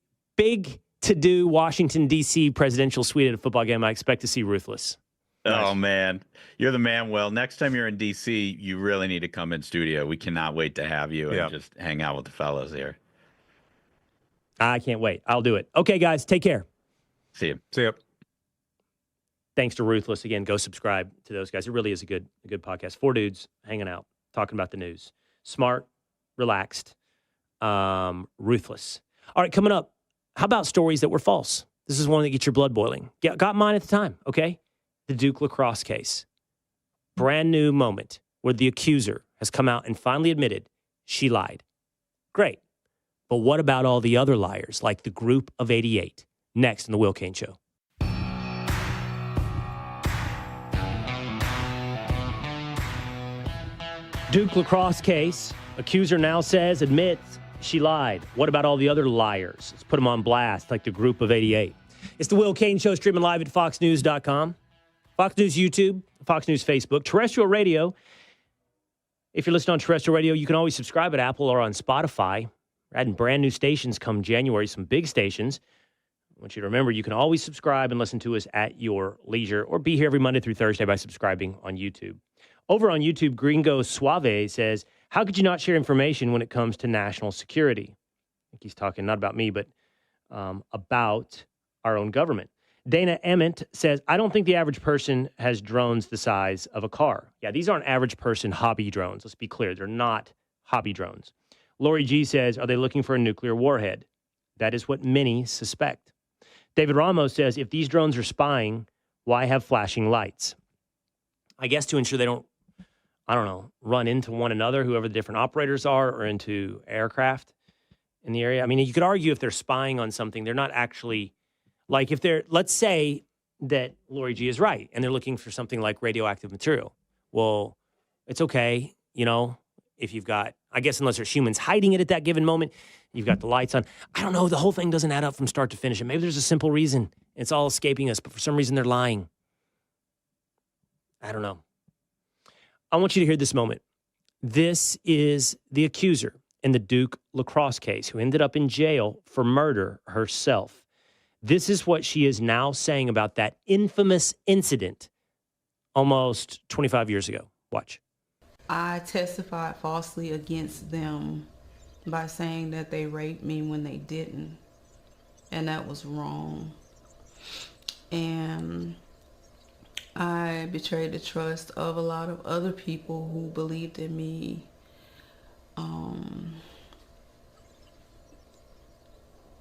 to-do Washington, D.C. presidential suite at a football game. I expect to see Ruthless. Oh, man. You're the man, Will. Next time you're in D.C., you really need to come in studio. We cannot wait to have you and just hang out with the fellows here. I can't wait. I'll do it. Okay, guys, take care. See you. See ya. Thanks to Ruthless. Again, go subscribe to those guys. It really is a good podcast. 4 dudes hanging out, talking about the news. Smart, relaxed, ruthless. All right, coming up, how about stories that were false? This is one that gets your blood boiling. Got mine at the time, okay? The Duke lacrosse case. Brand new moment where the accuser has come out and finally admitted she lied. Great. But what about all the other liars, like the group of 88? Next in the Will Cain Show. Duke lacrosse case. Accuser now says, admits she lied. What about all the other liars? Let's put them on blast, like the group of 88. It's the Will Cain Show, streaming live at foxnews.com. Fox News YouTube, Fox News Facebook, terrestrial radio. If you're listening on terrestrial radio, you can always subscribe at Apple or on Spotify. We're adding brand new stations come January, some big stations. I want you to remember you can always subscribe and listen to us at your leisure or be here every Monday through Thursday by subscribing on YouTube. Over on YouTube, Gringo Suave says, how could you not share information when it comes to national security? I think he's talking not about me, but about our own government. Dana Emmett says, I don't think the average person has drones the size of a car. Yeah, these aren't average person hobby drones. Let's be clear. They're not hobby drones. Lori G says, are they looking for a nuclear warhead? That is what many suspect. David Ramos says, if these drones are spying, why have flashing lights? I guess to ensure they don't, run into one another, whoever the different operators are, or into aircraft in the area. I mean, you could argue if they're spying on something, they're not actually, like if they're, let's say that Lori G is right, and they're looking for something like radioactive material. Well, it's okay, if you've got, I guess unless there's humans hiding it at that given moment, you've got the lights on. I don't know, the whole thing doesn't add up from start to finish. And maybe there's a simple reason. It's all escaping us, but for some reason they're lying. I don't know. I want you to hear this moment. This is the accuser in the Duke lacrosse case who ended up in jail for murder herself. This is what she is now saying about that infamous incident almost 25 years ago. Watch. I testified falsely against them by saying that they raped me when they didn't. And that was wrong. And I betrayed the trust of a lot of other people who believed in me.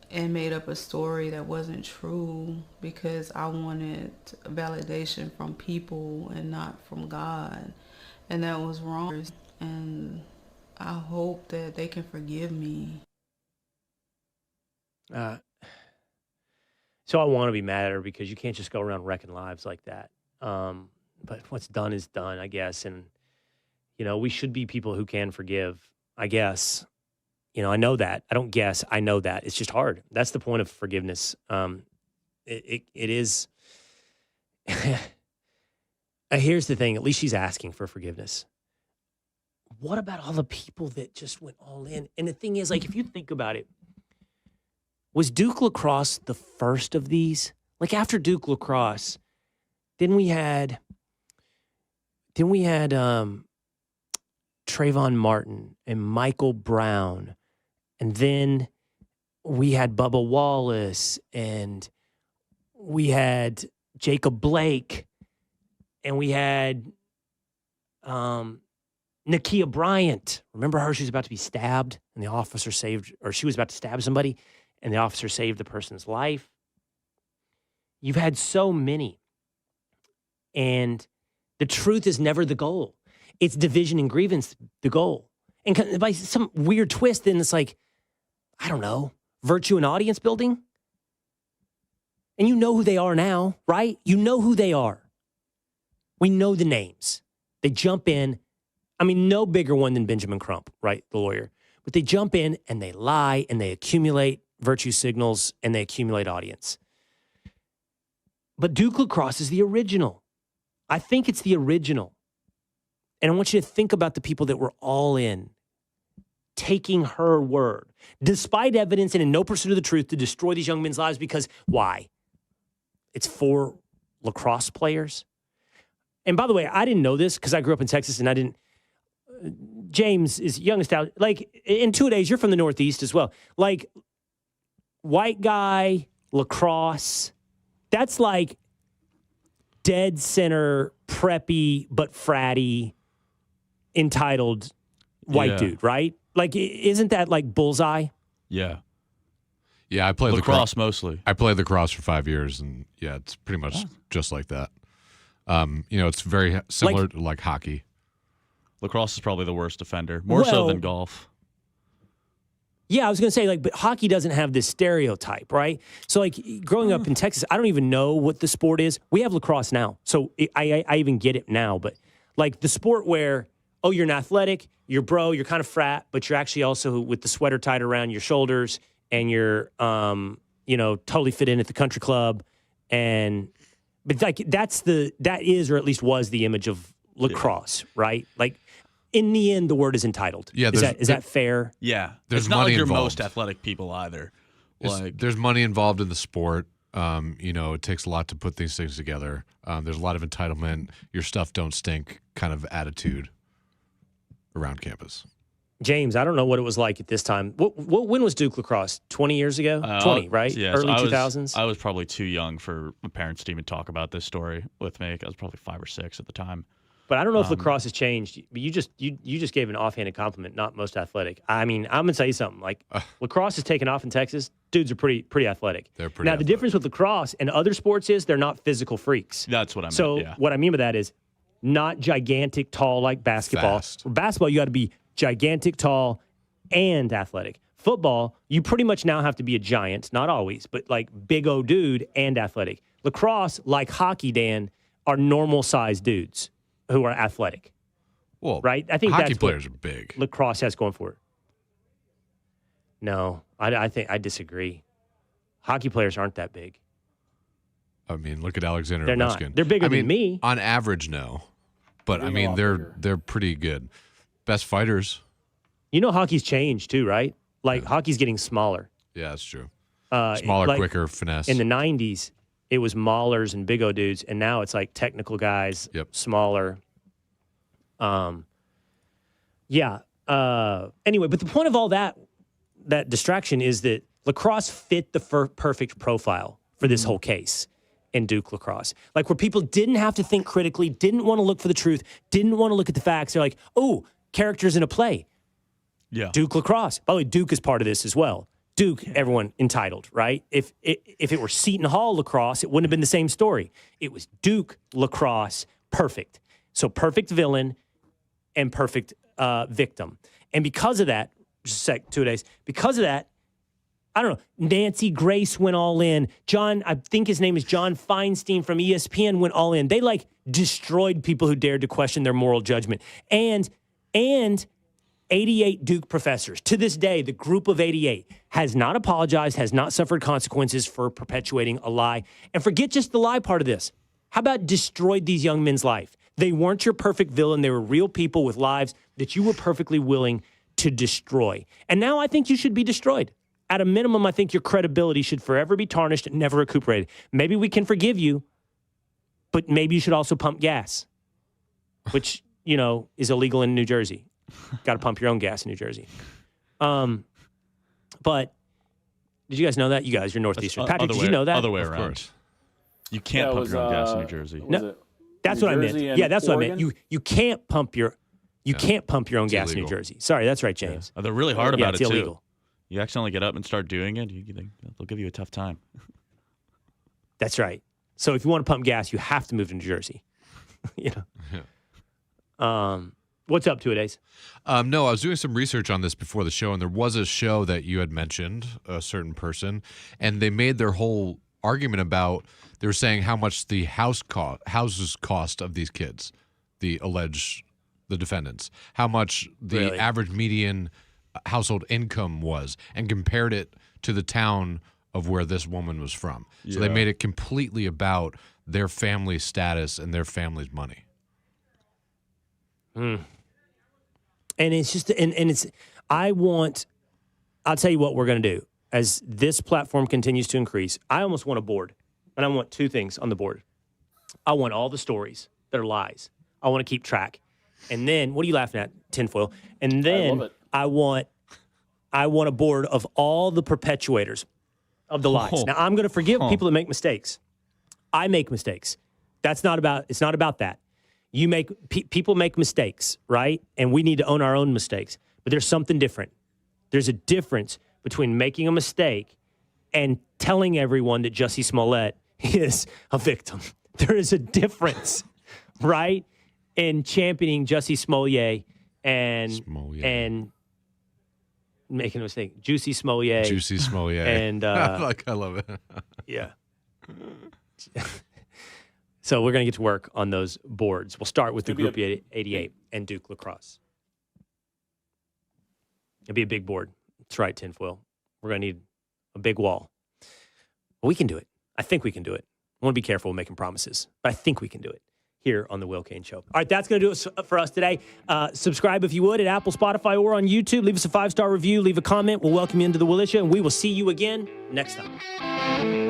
And made up a story that wasn't true because I wanted validation from people and not from God. And that was wrong. And I hope that they can forgive me. So I want to be mad at her because you can't just go around wrecking lives like that. But what's done is done, I guess. And, we should be people who can forgive, I guess. I know that. I don't guess. I know that. It's just hard. That's the point of forgiveness. It is. Here's the thing. At least she's asking for forgiveness. What about all the people that just went all in? And the thing is, if you think about it, was Duke lacrosse the first of these? After Duke lacrosse, then we had Trayvon Martin and Michael Brown. And then we had Bubba Wallace, and we had Jacob Blake, and we had Nakia Bryant. Remember her? She was about to be stabbed, and the officer saved, or she was about to stab somebody, and the officer saved the person's life. You've had so many. And the truth is never the goal. It's division and grievance the goal. And by some weird twist, then it's like, I don't know, virtue and audience building. And you know who they are now, right? You know who they are. We know the names. They jump in. I mean, no bigger one than Benjamin Crump, right? The lawyer. But they jump in and they lie and they accumulate virtue signals and they accumulate audience. But Duke lacrosse is the original. I think it's the original. And I want you to think about the people that were all in, taking her word, despite evidence and in no pursuit of the truth, to destroy these young men's lives. Because why? It's 4 lacrosse players. And by the way, I didn't know this because I grew up in Texas and I didn't. James is youngest out. Like, in 2 days, you're from the Northeast as well. Like, white guy, lacrosse, that's like dead center, preppy, but fratty, entitled white dude, right? Like, isn't that like bullseye? Yeah. Yeah, I played lacrosse mostly. I played lacrosse for 5 years, and yeah, it's pretty much just like that. It's very similar to like hockey. Lacrosse is probably the worst offender, more so than golf. Yeah, I was going to say, like, but hockey doesn't have this stereotype, right? So, like, growing up in Texas, I don't even know what the sport is. We have lacrosse now, so I even get it now. But, like, the sport where, oh, you're an athletic, you're you're kind of frat, but you're actually also with the sweater tied around your shoulders, and you're, totally fit in at the country club. But, like, that is, or at least was, the image of lacrosse, right? Like, in the end, the word is entitled. Yeah, is that fair? Yeah, there's it's not money like you're involved. most athletic people either. There's money involved in the sport. It takes a lot to put these things together. There's a lot of entitlement. Your stuff don't stink kind of attitude around campus. James, I don't know what it was like at this time. When was Duke lacrosse? 20 years ago? 20, right? Yeah, early 2000s? I was probably too young for my parents to even talk about this story with me. I was probably 5 or 6 at the time. But I don't know if lacrosse has changed. But you just gave an offhanded compliment, not most athletic. I mean, I'm going to tell you something. Like, lacrosse has taken off in Texas. Dudes are pretty athletic. They're pretty Now, athletic. the difference with lacrosse and other sports is they're not physical freaks. That's what I meant, So yeah. what I mean by that is not gigantic, tall like basketball. Fast. For basketball, you got to be gigantic, tall, and athletic. Football, you pretty much now have to be a giant, not always, but like big old dude and athletic. Lacrosse, like hockey, Dan, are normal-sized dudes who are athletic. Well, right? I think hockey that's players what are big. lacrosse has going for it. No, I think I disagree. Hockey players aren't that big. I mean, look at Alexander They're not. Ovechkin. They're bigger than me. On average, no. But I They're a mean, lot they're bigger. they're pretty good. Best fighters. You know, hockey's changed too, right? Like hockey's getting smaller. Yeah, that's true. Uh, Smaller, like, quicker, finesse. In the 90s, it was maulers and big O dudes, and now it's like technical guys, smaller. Anyway, but the point of all that distraction is that lacrosse fit the perfect profile for this whole case in Duke lacrosse. Like, where people didn't have to think critically, didn't want to look for the truth, didn't want to look at the facts. They're like, oh, characters in a play. Yeah. Duke lacrosse. By the way, Duke is part of this as well. Duke, everyone entitled, right? If it were Seton Hall lacrosse, it wouldn't have been the same story. It was Duke lacrosse, perfect. So perfect villain and perfect victim. And because of that, just a sec, 2 days, because of that, I don't know, Nancy Grace went all in. John, I think his name is John Feinstein from ESPN went all in. They like destroyed people who dared to question their moral judgment. And 88 Duke professors. To this day, the group of 88 has not apologized, has not suffered consequences for perpetuating a lie. And forget just the lie part of this. How about destroyed these young men's life? They weren't your perfect villain. They were real people with lives that you were perfectly willing to destroy. And now I think you should be destroyed. At a minimum, I think your credibility should forever be tarnished and never recuperated. Maybe we can forgive you, but maybe you should also pump gas, which, is illegal in New Jersey. Got to pump your own gas in New Jersey. But did you guys know that? You guys, you're Northeastern. Patrick, did you know that? Other way Of around. course. You can't pump your own gas in New Jersey. That's New what I Jersey meant. and Yeah, that's what I meant. Oregon? You can't pump your can't pump your own gas in New illegal. Jersey. Sorry, that's right, James. They're really hard about it's it, too. illegal. You accidentally get up and start doing it, they'll give you a tough time. That's right. So if you want to pump gas, you have to move to New Jersey. What's up, 2-a-days? No, I was doing some research on this before the show, and there was a show that you had mentioned, a certain person, and they made their whole argument about, they were saying how much the houses cost of these kids, the defendants, how much the average median household income was, and compared it to the town of where this woman was from. So they made it completely about their family status and their family's money. And it's just, I'll tell you what we're going to do. As this platform continues to increase, I almost want a board. And I want two things on the board. I want all the stories that are lies. I want to keep track. And then, what are you laughing at, tinfoil? And then I want a board of all the perpetuators of the lies. Now, I'm going to forgive people that make mistakes. I make mistakes. It's not about that. People make mistakes, right? And we need to own our own mistakes. But there's something different. There's a difference between making a mistake and telling everyone that Jussie Smollett is a victim. There is a difference, right? In championing Jussie Smollett and making a mistake. Juicy Smollett. And I love it. Yeah. So we're going to get to work on those boards. We'll start with the Group 88 and Duke lacrosse. It'll be a big board. That's right, tinfoil. We're going to need a big wall. But we can do it. I think we can do it. I want to be careful with making promises, but I think we can do it here on the Will Cain Show. All right, that's going to do it for us today. Subscribe if you would at Apple, Spotify, or on YouTube. Leave us a 5-star review. Leave a comment. We'll welcome you into the Willisha, and we will see you again next time.